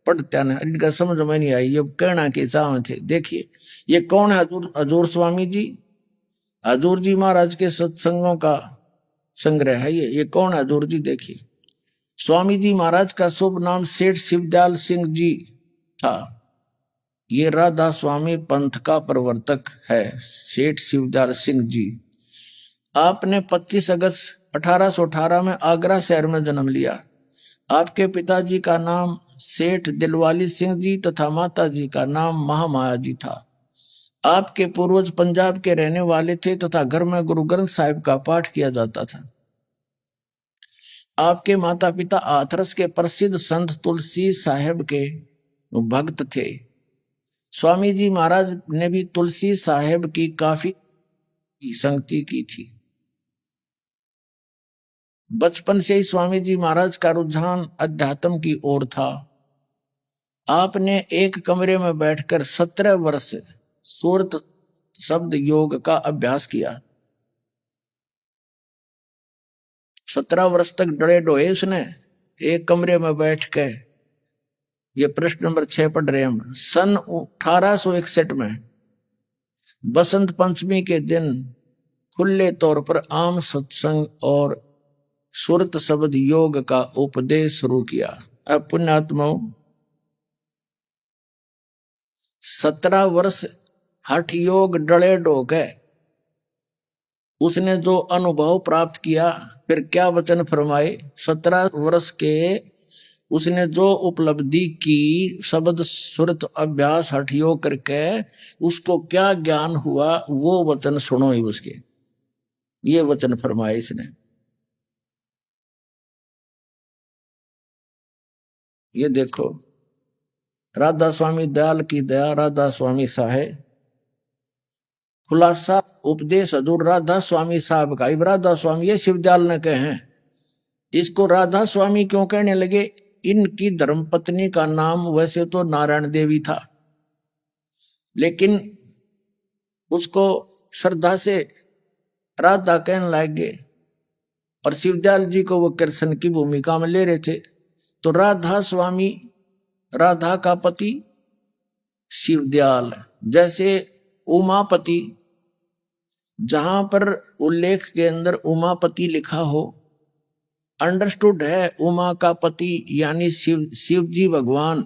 पढ़त्या ने, इनका समझ में नहीं आई ये कहना के चाह थे। देखिए ये कौन है? हजूर स्वामी जी, हजूर जी महाराज के सत्संगों का संग्रह है ये कौन है हजूर जी? देखिए स्वामी जी महाराज का शुभ नाम सेठ शिवदयाल सिंह जी था। ये राधा स्वामी पंथ का प्रवर्तक है, सेठ शिवदयाल सिंह जी। आपने 25 अगस्त 1818 में आगरा शहर में जन्म लिया। आपके पिताजी का नाम सेठ दिलवाली सिंह जी तथा माता जी का नाम महामाया जी था। आपके पूर्वज पंजाब के रहने वाले थे तथा घर में गुरु ग्रंथ साहिब का पाठ किया जाता था। आपके माता पिता हाथरस के प्रसिद्ध संत तुलसी साहिब के भक्त थे। स्वामी जी महाराज ने भी तुलसी साहिब की काफी संगति की थी। बचपन से ही स्वामी जी महाराज का रुझान अध्यात्म की ओर था। आपने एक कमरे में बैठकर 17 वर्ष सूरत शब्द योग का अभ्यास किया। 17 वर्ष तक डरे डोए उसने एक कमरे में बैठ के। ये प्रश्न नंबर 6 पढ़ रहे हम। सन 1861 में बसंत पंचमी के दिन खुले तौर पर आम सत्संग और सुरत शब्द योग का उपदेश शुरू किया। अब पुण्यात्माओं 17 वर्ष हठ योग डले डोके उसने जो अनुभव प्राप्त किया, फिर क्या वचन फरमाए। 17 वर्ष के उसने जो उपलब्धि की शब्द सुरत अभ्यास हठ योग करके उसको क्या ज्ञान हुआ, वो वचन सुनो ही उसके। ये वचन फरमाए इसने। ये देखो राधा स्वामी दयाल की दया, राधा स्वामी साहेब खुलासा उपदेश हजूर राधा स्वामी साहब का। राधा स्वामी ये शिवदयाल ने कहे हैं। इसको राधा स्वामी क्यों कहने लगे? इनकी धर्मपत्नी का नाम वैसे तो नारायण देवी था, लेकिन उसको श्रद्धा से राधा कहने लगे और शिवदयाल जी को वो कृष्ण की भूमिका में ले रहे थे। तो राधा स्वामी, राधा का पति शिवदयाल, जैसे उमापति, जहां पर उल्लेख के अंदर उमापति लिखा हो, अंडरस्टूड है उमा का पति यानी शिव जी भगवान,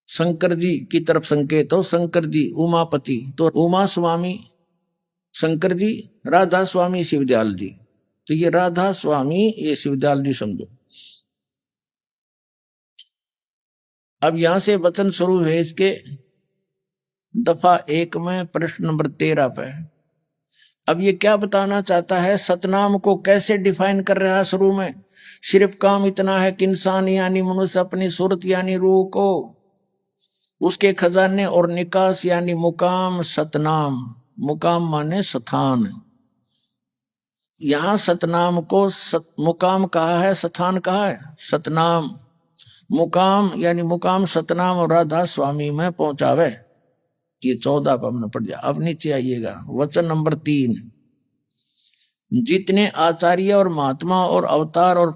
शंकर जी की तरफ संकेत हो, शंकर जी उमापति, तो उमा स्वामी शंकर जी, राधा स्वामी शिवदयाल जी। तो ये राधा स्वामी ये शिवदयाल जी समझो। अब यहां से वचन शुरू है इसके दफा 1 में प्रश्न नंबर 13 पे। अब ये क्या बताना चाहता है? सतनाम को कैसे डिफाइन कर रहा है शुरू में? सिर्फ काम इतना है कि इंसान यानी मनुष्य अपनी सूरत यानी रूह को, उसके खजाने और निकास यानी मुकाम सतनाम, मुकाम माने स्थान। यहां सतनाम को मुकाम कहा है, स्थान कहा है सतनाम। मुकाम यानी मुकाम सतनाम और राधा स्वामी में पहुंचावे। ये 14 पर हमने पढ़ दिया। अब नीचे आइएगा वचन नंबर 3। जितने आचार्य और महात्मा और अवतार और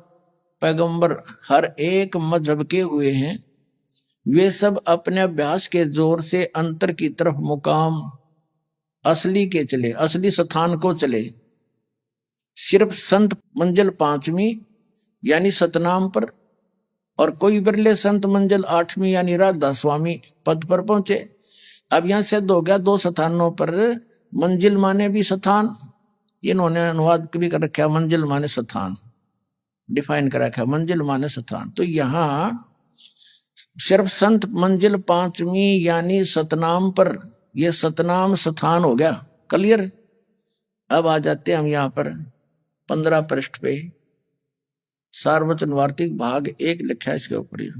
पैगंबर हर एक मजहब के हुए हैं, वे सब अपने अभ्यास के जोर से अंतर की तरफ मुकाम असली के चले, असली स्थान को चले। सिर्फ संत मंजिल 5वीं यानी सतनाम पर और कोई बिरले संत मंजिल 8वीं यानी राधा स्वामी पद पर पहुंचे। अब यहां सिद्ध हो गया 2 स्थानों पर मंजिल माने भी स्थान, इन्होंने अनुवाद भी कर रखा, मंजिल माने स्थान डिफाइन कर रखा, मंजिल माने स्थान। तो यहां सिर्फ संत मंजिल 5वीं यानी सतनाम पर, यह सतनाम स्थान हो गया। क्लियर? अब आ जाते हम यहां पर 15 पृष्ठ पे, सारवचन वार्तिक भाग 1 लिखा है इसके ऊपर।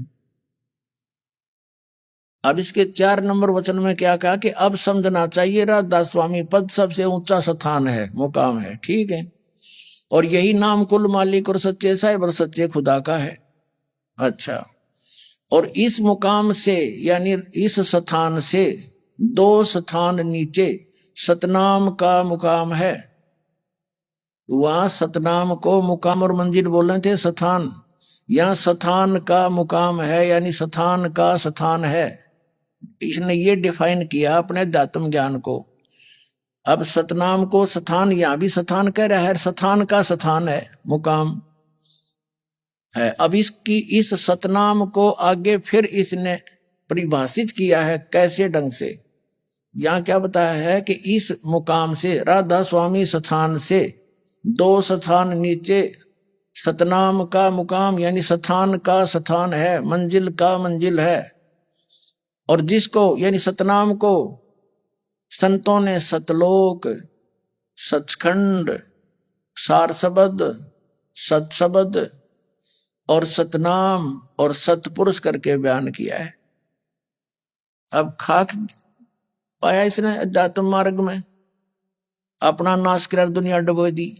अब इसके 4 नंबर वचन में क्या कहा कि अब समझना चाहिए राधा स्वामी पद सबसे ऊंचा स्थान है, मुकाम है, ठीक है, और यही नाम कुल मालिक और सच्चे साहिब और सच्चे खुदा का है। अच्छा, और इस मुकाम से यानी इस स्थान से 2 स्थान नीचे सतनाम का मुकाम है। वहां सतनाम को मुकाम और मंजिल बोले थे स्थान, यहाँ स्थान का मुकाम है, यानी स्थान का स्थान है। इसने ये डिफाइन किया अपने अध्यात्म ज्ञान को। अब सतनाम को स्थान, यहां भी स्थान कह रहा है, स्थान का स्थान है, मुकाम है। अब इसकी इस सतनाम को आगे फिर इसने परिभाषित किया है कैसे ढंग से। यहां क्या बताया है कि इस मुकाम से, राधा स्वामी स्थान से 2 स्थान नीचे सतनाम का मुकाम यानी स्थान का स्थान है, मंजिल का मंजिल है। और जिसको यानी सतनाम को संतों ने सतलोक, सचखंड, सारसबद, सतसबद और सतनाम और सतपुरुष करके बयान किया है। अब खाक पाया इसने अध्यात्म मार्ग में, अपना नाश कर दुनिया डुबो दी।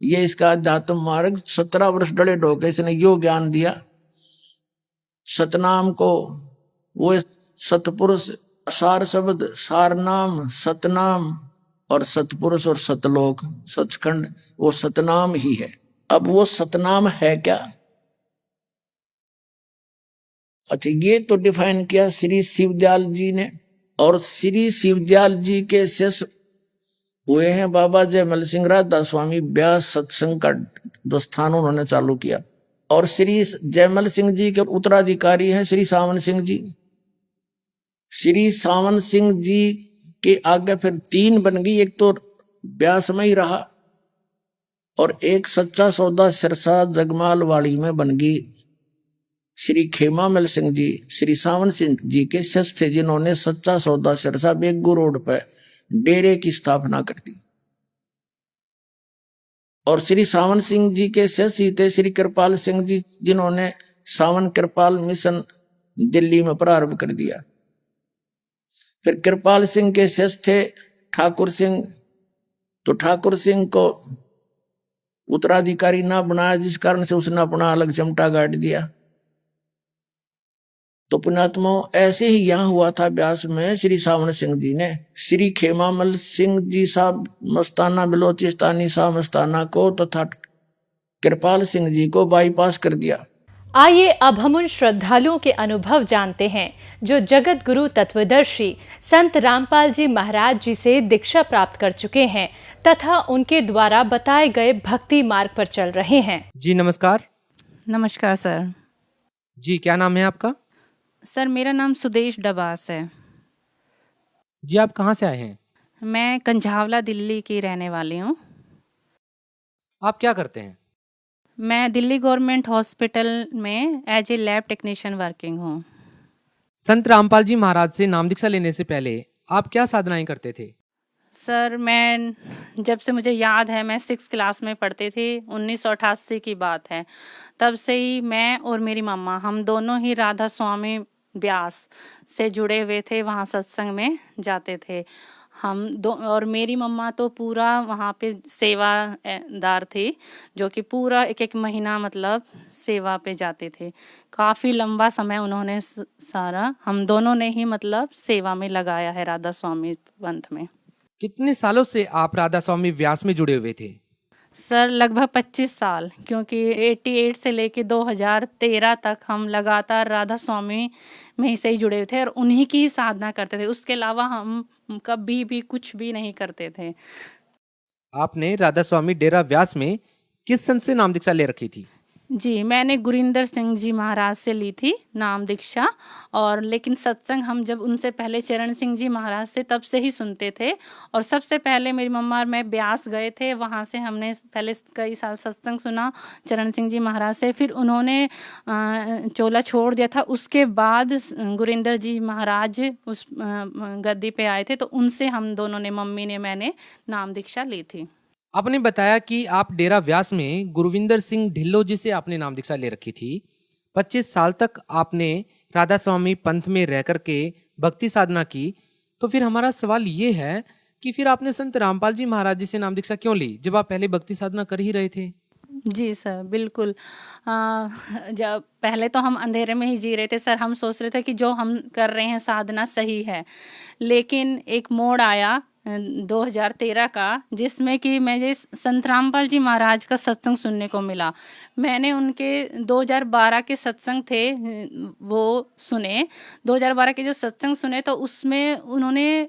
ये इसका अध्यात्म मार्ग 17 वर्ष डले ढोके इसने यो ज्ञान दिया। सतनाम को वो सतपुरुष, सार शब्द, सार नाम, सतनाम और सतपुरुष और सतलोक, सचखंड, वो सतनाम ही है। अब वो सतनाम है क्या? अच्छा, ये तो डिफाइन किया श्री शिवदयाल जी ने। और श्री शिवदयाल जी के शिष्य हुए हैं बाबा जयमल सिंह राधा स्वामी व्यास सत्संग का जो स्थान उन्होंने चालू किया। और श्री जयमल सिंह जी के उत्तराधिकारी हैं श्री सावन सिंह जी। श्री सावन सिंह जी के आगे फिर 3 बन गई, एक तो व्यास में ही रहा और एक सच्चा सौदा सिरसा जगमाल वाली में बन गई। श्री खेमामल सिंह जी श्री सावन सिंह जी के शिष्य थे, जिन्होंने सच्चा सौदा सिरसा बेगू रोड पर डेरे की स्थापना कर दी। और श्री सावन सिंह जी के शिष्य थे श्री कृपाल सिंह जी, जिन्होंने सावन कृपाल मिशन दिल्ली में प्रारंभ कर दिया। फिर कृपाल सिंह के शिष्य थे ठाकुर सिंह, तो ठाकुर सिंह को उत्तराधिकारी ना बनाया, जिस कारण से उसने अपना अलग चमटा गाड़ दिया। तो पुण्यात्मा ऐसे ही यहां हुआ था व्यास में। श्री सावन सिंह जी ने श्री खेमामल सिंह जी साहब मस्ताना बलोचिस्तानी साहब मस्ताना को तथा कृपाल सिंह जी को बाईपास कर दिया। आइए अब हम उन श्रद्धालुओं के अनुभव जानते हैं जो जगत गुरु तत्वदर्शी संत रामपाल जी महाराज जी से दीक्षा प्राप्त कर चुके हैं तथा उनके द्वारा बताए गए भक्ति मार्ग पर चल रहे हैं। जी नमस्कार। नमस्कार सर। जी क्या नाम है आपका? सर मेरा नाम सुदेश डबास है। जी आप कहाँ से आए हैं? मैं कंझावला दिल्ली की रहने वाली हूँ। आप क्या करते हैं? मैं दिल्ली गवर्नमेंट हॉस्पिटल में as a lab technician working हूँ। संत रामपाल जी महाराज से नाम दीक्षा लेने से पहले आप क्या साधनाएं करते थे? सर मैं जब से मुझे याद है, मैं 6th क्लास में पढ़ती थी, 1988 की बात है। तब से ही मैं और मेरी मम्मा हम दोनों ही राधा स्वामी व्यास से जुड़े हुए थे, वहाँ सत्संग में जाते थे हम दो। और मेरी मम्मा तो पूरा वहाँ पे सेवादार थी, जो कि पूरा 1-1 महीना मतलब सेवा पे जाते थे। काफ़ी लंबा समय उन्होंने सारा हम दोनों ने ही मतलब सेवा में लगाया है राधा स्वामी पंथ में। कितने सालों से आप राधा स्वामी व्यास में जुड़े हुए थे? सर लगभग 25 साल, क्योंकि 88 से लेके 2013 तक हम लगातार राधा स्वामी में से ही जुड़े हुए थे और उन्हीं की ही साधना करते थे। उसके अलावा हम कभी भी कुछ भी नहीं करते थे। आपने राधा स्वामी डेरा व्यास में किस संत से नाम दीक्षा ले रखी थी? जी मैंने गुरिंदर सिंह जी महाराज से ली थी नाम दीक्षा। और लेकिन सत्संग हम जब उनसे पहले चरण सिंह जी महाराज से तब से ही सुनते थे। और सबसे पहले मेरी मम्मा और मैं ब्यास गए थे, वहाँ से हमने पहले कई साल सत्संग सुना चरण सिंह जी महाराज से। फिर उन्होंने चोला छोड़ दिया था, उसके बाद गुरिंदर जी महाराज उस गद्दी पे आए थे, तो उनसे हम दोनों ने, मम्मी ने, मैंने नाम दीक्षा ली थी। आपने बताया कि आप डेरा व्यास में गुरविंदर सिंह ढिल्लो जी से आपने नाम दीक्षा ले रखी थी। 25 साल तक आपने राधा स्वामी पंथ में रह करके भक्ति साधना की। तो फिर हमारा सवाल ये है कि फिर आपने संत रामपाल जी महाराज जी से नाम दीक्षा क्यों ली, जब आप पहले भक्ति साधना कर ही रहे थे? जी सर बिल्कुल। जब पहले तो हम अंधेरे में ही जी रहे थे सर। हम सोच रहे थे कि जो हम कर रहे हैं साधना सही है, लेकिन एक मोड़ आया 2013 का, जिसमें कि मुझे संत रामपाल जी महाराज का सत्संग सुनने को मिला। मैंने उनके 2012 के सत्संग थे वो सुने। 2012 के जो सत्संग सुने तो उसमें उन्होंने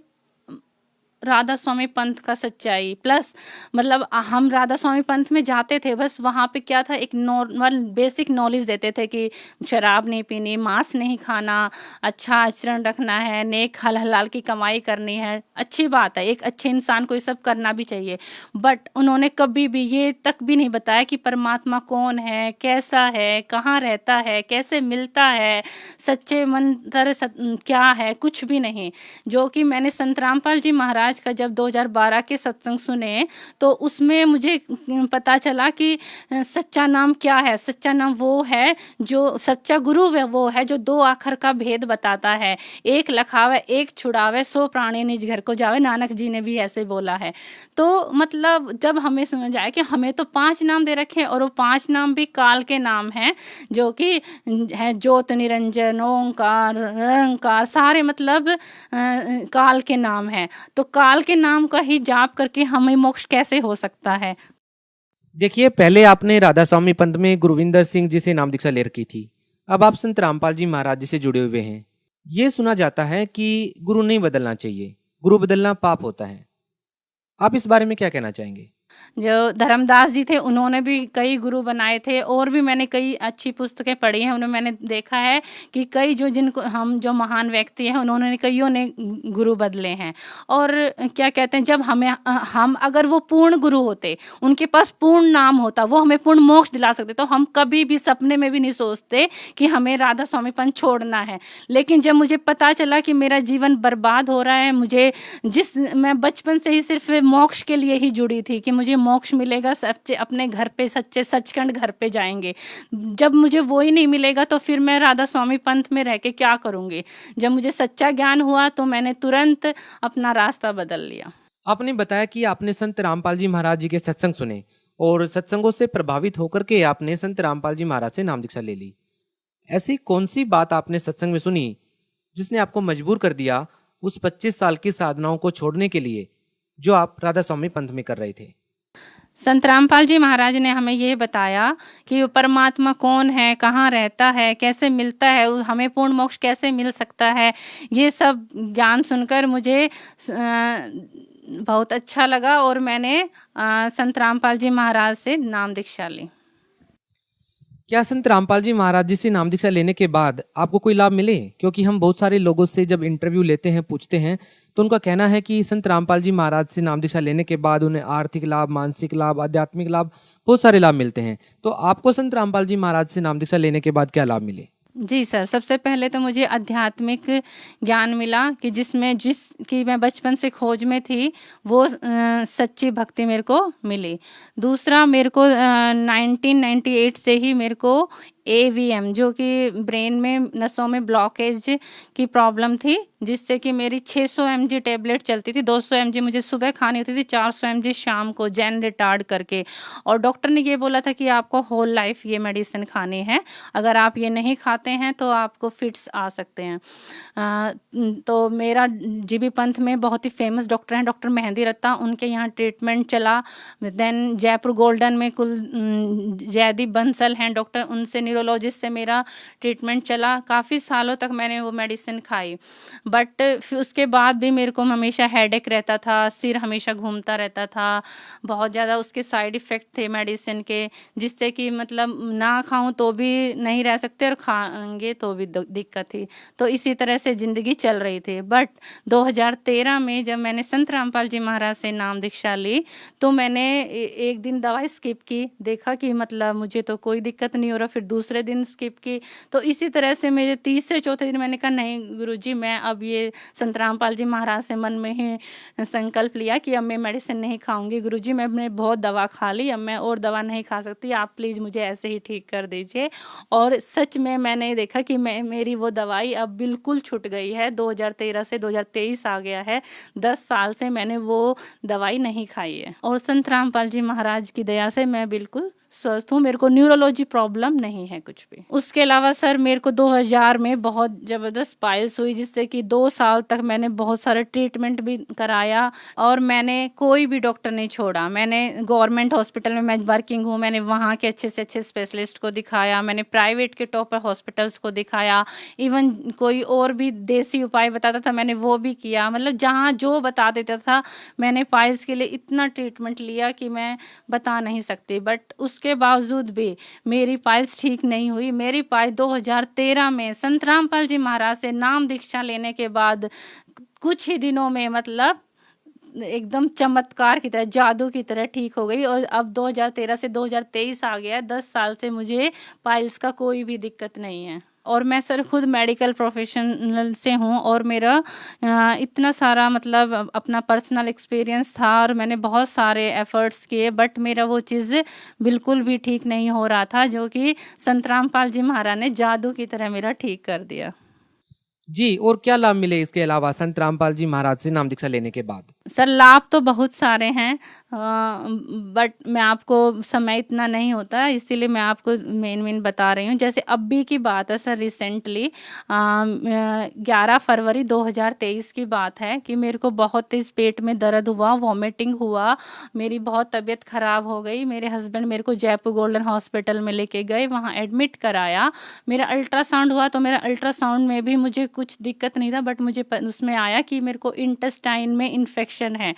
राधा स्वामी पंथ का सच्चाई प्लस मतलब हम राधा स्वामी पंथ में जाते थे, बस वहाँ पे क्या था, एक नॉर्मल बेसिक नॉलेज देते थे कि शराब नहीं पीनी, मांस नहीं खाना, अच्छा आचरण रखना है, नेक हलाल की कमाई करनी है, अच्छी बात है, एक अच्छे इंसान को ये सब करना भी चाहिए। बट उन्होंने कभी भी ये तक भी नहीं बताया कि परमात्मा कौन है, कैसा है, कहाँ रहता है, कैसे मिलता है, सच्चे मंत्र क्या है, कुछ भी नहीं। जो कि मैंने संत रामपाल जी महाराज का जब 2012 के सत्संग सुने तो उसमें मुझे पता चला कि सच्चा नाम क्या है। सच्चा नाम वो है जो सच्चा गुरु है, वो है जो दो आखर का भेद बताता है, एक लखावे एक छुड़ावे, 100 प्राणी निज घर को जावे, नानक जी ने भी ऐसे बोला है। तो मतलब जब हमें समझ आया कि हमें तो 5 नाम दे रखे हैं और वो 5 नाम भी काल के नाम हैं, जो कि है ज्योत, निरंजन, ओंकार, निरंकार, सारे मतलब काल के नाम हैं। तो काल के नाम का ही जाप करके हमें मोक्ष कैसे हो सकता है? देखिए, पहले आपने राधा स्वामी पंथ में गुरविंदर सिंह जी से नाम दीक्षा ले रखी थी, अब आप संत रामपाल जी महाराज जी से जुड़े हुए हैं। ये सुना जाता है कि गुरु नहीं बदलना चाहिए, गुरु बदलना पाप होता है। आप इस बारे में क्या कहना चाहेंगे? जो धर्मदास जी थे उन्होंने भी कई गुरु बनाए थे, और भी मैंने कई अच्छी पुस्तकें पढ़ी हैं, उन्हें मैंने देखा है कि कई जो जिनको हम जो महान व्यक्ति हैं उन्होंने कईयों ने गुरु बदले हैं। और क्या कहते हैं, जब हम अगर वो पूर्ण गुरु होते, उनके पास पूर्ण नाम होता, वो हमें पूर्ण मोक्ष दिला सकते, तो हम कभी भी सपने में भी नहीं सोचते कि हमें राधा स्वामी पंथ छोड़ना है। लेकिन जब मुझे पता चला कि मेरा जीवन बर्बाद हो रहा है, मैं बचपन से ही सिर्फ मोक्ष के लिए ही जुड़ी थी कि मुझे मोक्ष मिलेगा, सच्चे अपने घर पे, सच्चे सचखंड घर पे जाएंगे। जब मुझे वो ही नहीं मिलेगा तो फिर मैं राधा स्वामी पंथ में रह के क्या करूंगी? जब मुझे सच्चा ज्ञान हुआ तो मैंने तुरंत अपना रास्ता बदल लिया। आपने बताया कि आपने संत रामपाल जी महाराज जी के सत्संग सुने और सत्संगों से प्रभावित होकर के आपने संत रामपाल जी महाराज से नाम दीक्षा ले ली। ऐसी कौन सी बात आपने सत्संग में सुनी जिसने आपको मजबूर कर दिया उस 25 साल की साधनाओं को छोड़ने के लिए जो आप राधा स्वामी पंथ में कर रहे थे? संत रामपाल जी महाराज ने हमें ये बताया कि परमात्मा कौन है, कहाँ रहता है, कैसे मिलता है, हमें पूर्ण मोक्ष कैसे मिल सकता है। ये सब ज्ञान सुनकर मुझे बहुत अच्छा लगा और मैंने संत रामपाल जी महाराज से नाम दीक्षा ली। क्या संत रामपाल जी महाराज जी से नाम दीक्षा लेने के बाद आपको कोई लाभ मिले? क्योंकि हम बहुत सारे लोगों से जब इंटरव्यू लेते हैं, पूछते हैं, तो उनका कहना है कि संत रामपाल जी महाराज से नाम दीक्षा लेने के बाद उन्हें आर्थिक लाभ, मानसिक लाभ, आध्यात्मिक लाभ, बहुत सारे लाभ मिलते हैं। तो आपको संत रामपाल जी महाराज से नाम दीक्षा लेने के बाद क्या लाभ मिले? जी सर, सबसे पहले तो मुझे आध्यात्मिक ज्ञान मिला कि जिसकी मैं बचपन से खोज में थी, वो सच्ची भक्ति मेरे को मिली। दूसरा, मेरे को 1998 से ही मेरे को AVM जो कि ब्रेन में नसों में ब्लॉकेज की प्रॉब्लम थी, जिससे कि मेरी 600 mg टेबलेट चलती थी। 200 mg मुझे सुबह खानी होती थी, 400 mg शाम को, जेन रिटार्ड करके। और डॉक्टर ने ये बोला था कि आपको होल लाइफ ये मेडिसिन खानी है, अगर आप ये नहीं खाते हैं तो आपको फिट्स आ सकते हैं। तो मेरा GB पंथ में बहुत ही फेमस डॉक्टर हैं, डॉक्टर मेहंदी रत्ता, उनके यहाँ ट्रीटमेंट चला। देन जयपुर गोल्डन में कुल जयदीप बंसल हैं डॉक्टर, उनसे न्यूरोलॉजिस्ट से मेरा ट्रीटमेंट चला। काफ़ी सालों तक मैंने वो मेडिसिन खाई, बट फिर उसके बाद भी मेरे को हमेशा हेडेक रहता था, सिर हमेशा घूमता रहता था, बहुत ज़्यादा उसके साइड इफ़ेक्ट थे मेडिसिन के, जिससे कि मतलब ना खाऊं तो भी नहीं रह सकते और खाएंगे तो भी दिक्कत थी। तो इसी तरह से ज़िंदगी चल रही थी। बट 2013 में जब मैंने संत रामपाल जी महाराज से नाम दीक्षा ली तो मैंने एक दिन दवाई स्किप की, देखा कि मतलब मुझे तो कोई दिक्कत नहीं हो रहा, फिर दूसरे दिन स्किप की। तो इसी तरह से मेरे तीसरे चौथे दिन मैंने कहा नहीं गुरुजी, मैं अब ये संत रामपाल जी महाराज से मन में ही संकल्प लिया कि अब मैं मेडिसिन नहीं खाऊंगी। गुरुजी, मैंने बहुत दवा खा ली, अब मैं और दवा नहीं खा सकती, आप प्लीज़ मुझे ऐसे ही ठीक कर दीजिए। और सच में मैंने देखा कि मेरी वो दवाई अब बिल्कुल छूट गई है। 2013 से 2023 आ गया है, 10 साल से मैंने वो दवाई नहीं खाई है और संत रामपाल जी महाराज की दया से मैं बिल्कुल स्वस्थ हूँ, मेरे को न्यूरोलॉजी प्रॉब्लम नहीं है कुछ भी। उसके अलावा सर मेरे को 2000 में बहुत ज़बरदस्त पाइल्स हुई, जिससे कि 2 साल तक मैंने बहुत सारा ट्रीटमेंट भी कराया और मैंने कोई भी डॉक्टर नहीं छोड़ा। मैंने गवर्नमेंट हॉस्पिटल में मैं वर्किंग हूँ, मैंने वहाँ के अच्छे से अच्छे स्पेशलिस्ट को दिखाया, मैंने प्राइवेट के टॉप हॉस्पिटल्स को दिखाया, इवन कोई और भी देसी उपाय बताता था मैंने वो भी किया। मतलब जहाँ जो बता देता था मैंने पाइल्स के लिए इतना ट्रीटमेंट लिया कि मैं बता नहीं सकती। बट उसके बावजूद भी मेरी पाइल्स ठीक नहीं हुई। मेरी पाइल 2013 में संत रामपाल जी महाराज से नाम दीक्षा लेने के बाद कुछ ही दिनों में मतलब एकदम चमत्कार की तरह, जादू की तरह ठीक हो गई। और अब 2013 से 2023 आ गया, 10 साल से मुझे पाइल्स का कोई भी दिक्कत नहीं है। और मैं सर खुद मेडिकल प्रोफेशनल से हूँ और मेरा इतना सारा मतलब अपना पर्सनल एक्सपीरियंस था और मैंने बहुत सारे एफर्ट्स किए, बट मेरा वो चीज़ बिल्कुल भी ठीक नहीं हो रहा था, जो कि संत रामपाल जी महाराज ने जादू की तरह मेरा ठीक कर दिया। जी, और क्या लाभ मिले इसके अलावा संत रामपाल जी महाराज से नाम दीक्षा लेने के बाद? सर लाभ तो बहुत सारे हैं, बट मैं आपको समय इतना नहीं होता, इसीलिए मैं आपको मेन बता रही हूँ। जैसे अभी की बात है सर, रिसेंटली 11 फरवरी 2023 की बात है कि मेरे को बहुत तेज पेट में दर्द हुआ, वॉमिटिंग हुआ, मेरी बहुत तबीयत खराब हो गई। मेरे हस्बैंड मेरे को जयपुर गोल्डन हॉस्पिटल में लेके गए, वहाँ एडमिट कराया। मेरा अल्ट्रासाउंड हुआ तो मेरा अल्ट्रासाउंड में भी मुझे कुछ दिक्कत नहीं था, बट मुझे उसमें आया कि मेरे को इंटेस्टाइन में इन्फेक्शन है,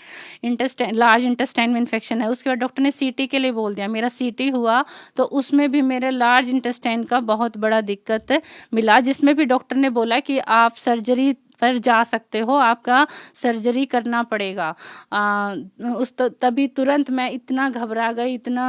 लार्ज इंटेस्टाइन में इन्फेक्शन है। उसके बाद डॉक्टर ने सीटी के लिए बोल दिया, मेरा सीटी हुआ तो उसमें भी मेरे लार्ज इंटेस्टाइन का बहुत बड़ा दिक्कत मिला, जिसमें भी डॉक्टर ने बोला कि आप सर्जरी पर जा सकते हो, आपका सर्जरी करना पड़ेगा। तभी तुरंत मैं इतना घबरा गई, इतना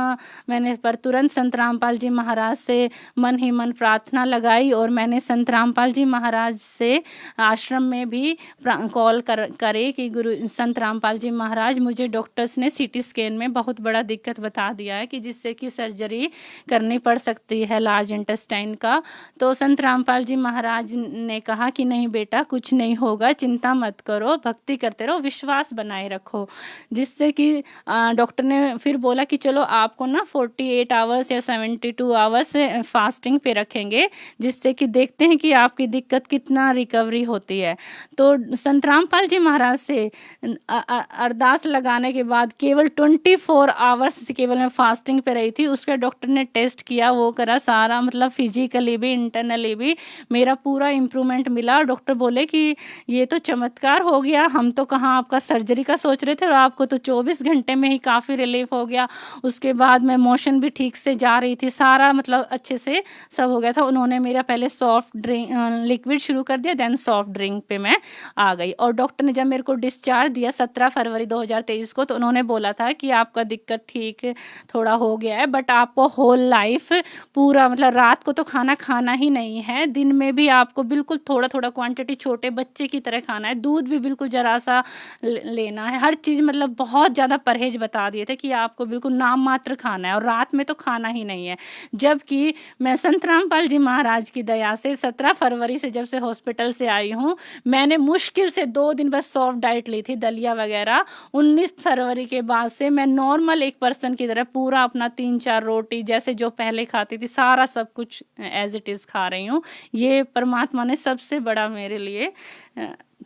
मैंने पर तुरंत संत रामपाल जी महाराज से मन ही मन प्रार्थना लगाई और मैंने संत रामपाल जी महाराज से आश्रम में भी कॉल करे कि गुरु संत रामपाल जी महाराज, मुझे डॉक्टर्स ने सीटी स्कैन में बहुत बड़ा दिक्कत बता दिया है कि जिससे कि सर्जरी करनी पड़ सकती है लार्ज इंटेस्टाइन का। तो संत रामपाल जी महाराज ने कहा कि नहीं बेटा, कुछ नहीं होगा, चिंता मत करो, भक्ति करते रहो, विश्वास बनाए रखो। जिससे कि डॉक्टर ने फिर बोला कि चलो आपको ना 48 आवर्स या 72 आवर्स फास्टिंग पे रखेंगे, जिससे कि देखते हैं कि आपकी दिक्कत कितना रिकवरी होती है। तो संत रामपाल जी महाराज से अरदास लगाने के बाद केवल 24 आवर्स केवल मैं फास्टिंग पे रही थी। उसके डॉक्टर ने टेस्ट किया, वो करा, सारा मतलब फिजिकली भी इंटरनली भी मेरा पूरा इम्प्रूवमेंट मिला। डॉक्टर बोले कि ये तो चमत्कार हो गया, हम तो कहाँ आपका सर्जरी का सोच रहे थे और आपको तो 24 घंटे में ही काफ़ी रिलीफ हो गया। उसके बाद मैं मोशन भी ठीक से जा रही थी, सारा मतलब अच्छे से सब हो गया था। उन्होंने मेरा पहले सॉफ्ट ड्रिंक लिक्विड शुरू कर दिया, देन सॉफ्ट ड्रिंक पे मैं आ गई। और डॉक्टर ने जब मेरे को डिस्चार्ज दिया 17 फरवरी 2023 को, तो उन्होंने बोला था कि आपका दिक्कत ठीक थोड़ा हो गया है, बट आपको होल लाइफ पूरा मतलब रात को तो खाना खाना ही नहीं है, दिन में भी आपको बिल्कुल थोड़ा थोड़ा क्वांटिटी छोटे बच्चे की तरह खाना है, दूध भी बिल्कुल जरा सा लेना है, हर चीज़ मतलब बहुत ज़्यादा परहेज बता दिए थे कि आपको बिल्कुल नाम मात्र खाना है और रात में तो खाना ही नहीं है। जबकि मैं संत रामपाल जी महाराज की दया से 17 फरवरी से जब से हॉस्पिटल से आई हूँ, मैंने मुश्किल से 2 दिन बस सॉफ्ट डाइट ली थी, दलिया वगैरह। 19 फरवरी के बाद से मैं नॉर्मल एक पर्सन की तरह पूरा अपना 3-4 रोटी जैसे जो पहले खाती थी सारा सब कुछ एज इट इज़ खा रही हूँ। ये परमात्मा ने सबसे बड़ा मेरे लिए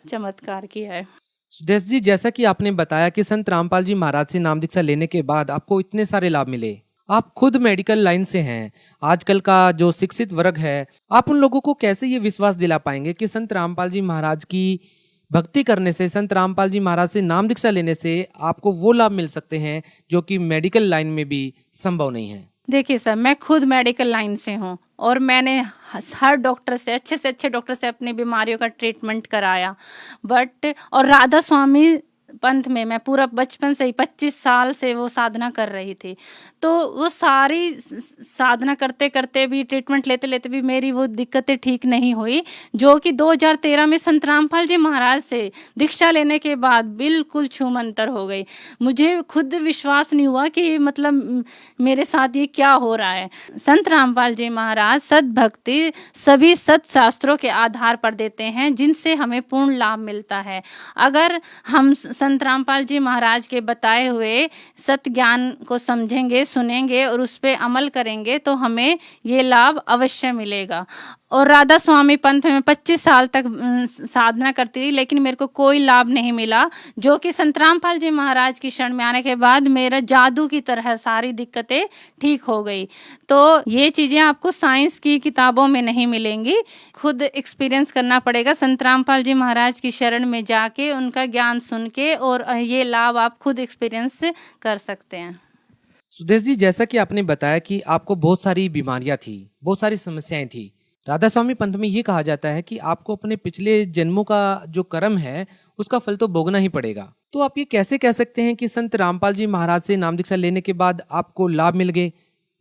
चमत्कार किया है। सुदेश जी, जैसा कि आपने बताया कि संत रामपाल जी महाराज से नाम दीक्षा लेने के बाद आपको इतने सारे लाभ मिले, आप खुद मेडिकल लाइन से हैं, आजकल का जो शिक्षित वर्ग है, आप उन लोगों को कैसे ये विश्वास दिला पाएंगे कि संत रामपाल जी महाराज की भक्ति करने से, संत रामपाल जी महाराज से नाम दीक्षा लेने से आपको वो लाभ मिल सकते हैं जो कि मेडिकल लाइन में भी संभव नहीं है? देखिए सर, मैं खुद मेडिकल लाइन से हूँ और मैंने हर डॉक्टर से अच्छे डॉक्टर से अपनी बीमारियों का ट्रीटमेंट कराया, बट और राधा स्वामी पंथ में मैं पूरा बचपन से ही 25 साल से वो साधना कर रही थी। तो वो सारी साधना करते करते भी, ट्रीटमेंट लेते लेते भी मेरी वो दिक्कतें ठीक नहीं हुई, जो कि 2013 में संत रामपाल जी महाराज से दीक्षा लेने के बाद बिल्कुल छूमंतर हो गई। मुझे खुद विश्वास नहीं हुआ कि मतलब मेरे साथ ये क्या हो रहा है। संत रामपाल जी महाराज सद्भक्ति सभी सत्शास्त्रों के आधार पर देते हैं, जिनसे हमें पूर्ण लाभ मिलता है। अगर हम संत रामपाल जी महाराज के बताए हुए सत्य ज्ञान को समझेंगे, सुनेंगे और उस पर अमल करेंगे तो हमें ये लाभ अवश्य मिलेगा। और राधा स्वामी पंथ में 25 साल तक साधना करती रही, लेकिन मेरे को कोई लाभ नहीं मिला, जो कि संत रामपाल जी महाराज की शरण में आने के बाद मेरा जादू की तरह सारी दिक्कतें ठीक हो गई। तो ये चीज़ें आपको साइंस की किताबों में नहीं मिलेंगी, खुद एक्सपीरियंस करना पड़ेगा। संत रामपाल जी महाराज की शरण में जाके उनका ज्ञान सुन के, और ये लाभ आप खुद एक्सपीरियंस कर सकते हैं। सुदेश जी, जैसा कि आपने बताया कि आपको बहुत सारी बीमारियां थी, बहुत सारी समस्याएं थी, राधा स्वामी पंथ में ये कहा जाता है कि आपको अपने पिछले जन्मों का जो कर्म है उसका फल तो भोगना ही पड़ेगा। तो आप ये कैसे कह सकते हैं कि संत रामपाल जी महाराज से नाम दीक्षा लेने के बाद आपको लाभ मिल गए,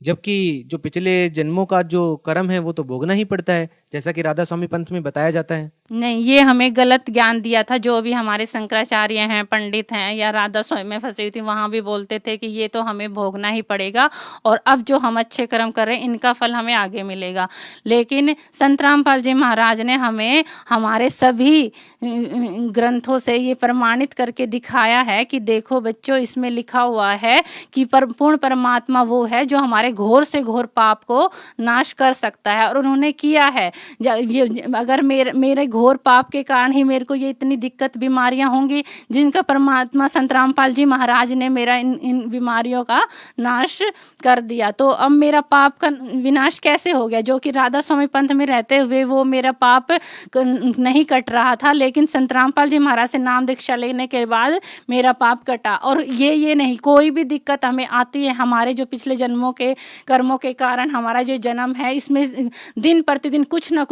जबकि जो पिछले जन्मों का जो कर्म है वो तो भोगना ही पड़ता है, जैसा कि राधा स्वामी पंथ में बताया जाता है? नहीं, ये हमें गलत ज्ञान दिया था। जो भी हमारे शंकराचार्य हैं, पंडित हैं, या राधा स्वामी में फंसी हुई थी, वहाँ भी बोलते थे कि ये तो हमें भोगना ही पड़ेगा, और अब जो हम अच्छे कर्म कर रहे हैं इनका फल हमें आगे मिलेगा। लेकिन संत रामपाल जी महाराज ने हमें हमारे सभी ग्रंथों से ये प्रमाणित करके दिखाया है कि देखो बच्चों, इसमें लिखा हुआ है कि पूर्ण परमात्मा वो है जो हमारे घोर से घोर पाप को नाश कर सकता है, और उन्होंने किया है। अगर मेरे घोर पाप के कारण ही मेरे को ये इतनी दिक्कत बीमारियां होंगी, जिनका परमात्मा संत रामपाल जी महाराज ने मेरा इन बीमारियों का नाश कर दिया। तो अब मेरा पाप का विनाश कैसे हो गया? जो कि राधा स्वामी पंथ में रहते हुए वो मेरा पाप नहीं कट रहा था, लेकिन संत रामपाल जी महाराज से नाम दीक्षा लेने के बाद मेरा पाप कटा। और ये नहीं, कोई भी दिक्कत हमें आती है, हमारे जो पिछले जन्मों के कर्मों के कारण हमारा जो जन्म है, इसमें दिन प्रतिदिन कुछ ना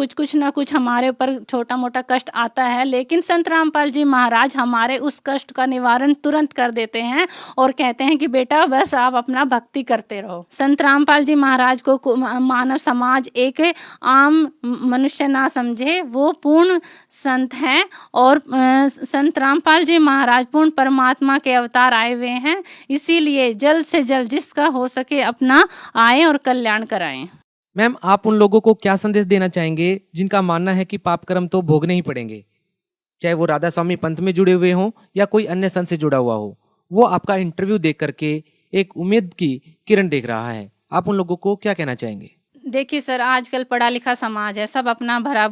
कुछ हमारे ऊपर छोटा मोटा कष्ट आता है, लेकिन संत रामपाल जी महाराज हमारे उस कष्ट का निवारण तुरंत कर देते हैं और कहते हैं कि बेटा बस आप अपना भक्ति करते रहो। संत रामपाल जी महाराज को मानव समाज एक आम मनुष्य ना समझे, वो पूर्ण संत हैं, और संत रामपाल जी महाराज पूर्ण परमात्मा के अवतार आए हुए हैं। इसीलिए जल्द से जल्द जिसका हो सके अपना आए और कल्याण कराएं। मैम, आप उन लोगों को क्या संदेश देना चाहेंगे जिनका मानना है कि पाप कर्म तो भोगने ही पड़ेंगे, चाहे वो राधा स्वामी पंथ में जुड़े हुए हों या कोई अन्य संत से जुड़ा हुआ हो? वो आपका इंटरव्यू देख करके एक उम्मीद की किरण देख रहा है, आप उन लोगों को क्या कहना चाहेंगे? देखिए सर, आजकल पढ़ा लिखा समाज है, सब अपना बुरा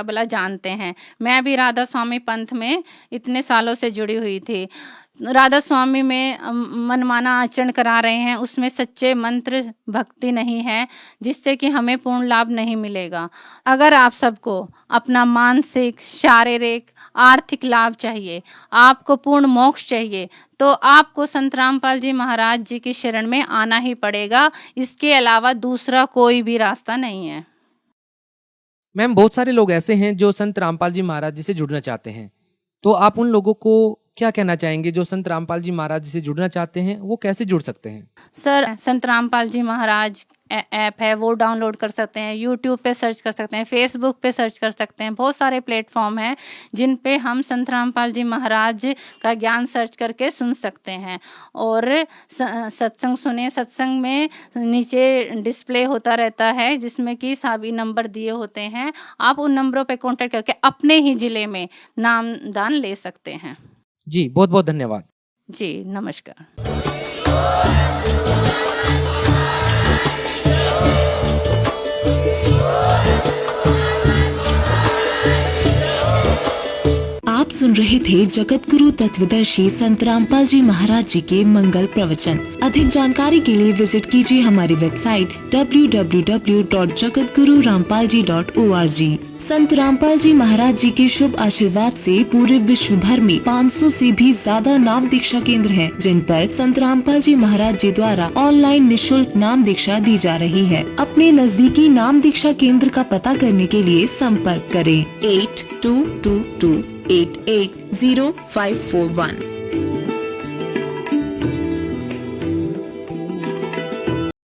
भला जानते हैं। मैं भी राधा स्वामी पंथ में इतने सालों से जुड़ी हुई थी। राधा स्वामी में मनमाना आचरण करा रहे हैं, उसमें सच्चे मंत्र भक्ति नहीं है, जिससे कि हमें पूर्ण लाभ नहीं मिलेगा। अगर आप सबको अपना मानसिक, शारीरिक, आर्थिक लाभ चाहिए, आपको पूर्ण मोक्ष चाहिए, तो आपको संत रामपाल जी महाराज जी की शरण में आना ही पड़ेगा। इसके अलावा दूसरा कोई भी रास्ता नहीं है। मैम, बहुत सारे लोग ऐसे हैं जो संत रामपाल जी महाराज जी से जुड़ना चाहते हैं, तो आप उन लोगों को क्या कहना चाहेंगे जो संत रामपाल जी महाराज जी से जुड़ना चाहते हैं? वो कैसे जुड़ सकते हैं? सर, संत रामपाल जी महाराज ऐप है, वो डाउनलोड कर सकते हैं, यूट्यूब पे सर्च कर सकते हैं, फेसबुक पे सर्च कर सकते हैं। बहुत सारे प्लेटफॉर्म हैं जिन पे हम संत रामपाल जी महाराज का ज्ञान सर्च करके सुन सकते हैं। और सत्संग सुने, सत्संग में नीचे डिस्प्ले होता रहता है जिसमें कि सभी नंबर दिए होते हैं। आप उन नंबरों पे कांटेक्ट करके अपने ही जिले में नामदान ले सकते हैं। जी, बहुत बहुत धन्यवाद। जी, नमस्कार। आप सुन रहे थे जगत गुरु तत्वदर्शी संत रामपाल जी महाराज जी के मंगल प्रवचन। अधिक जानकारी के लिए विजिट कीजिए हमारी वेबसाइट www.jagatgururampalji.org। संत रामपाल जी महाराज जी के शुभ आशीर्वाद से पूरे विश्व भर में 500 से भी ज्यादा नाम दीक्षा केंद्र हैं, जिन पर संत रामपाल जी महाराज जी द्वारा ऑनलाइन निशुल्क नाम दीक्षा दी जा रही है। अपने नजदीकी नाम दीक्षा केंद्र का पता करने के लिए संपर्क करें 8222880541।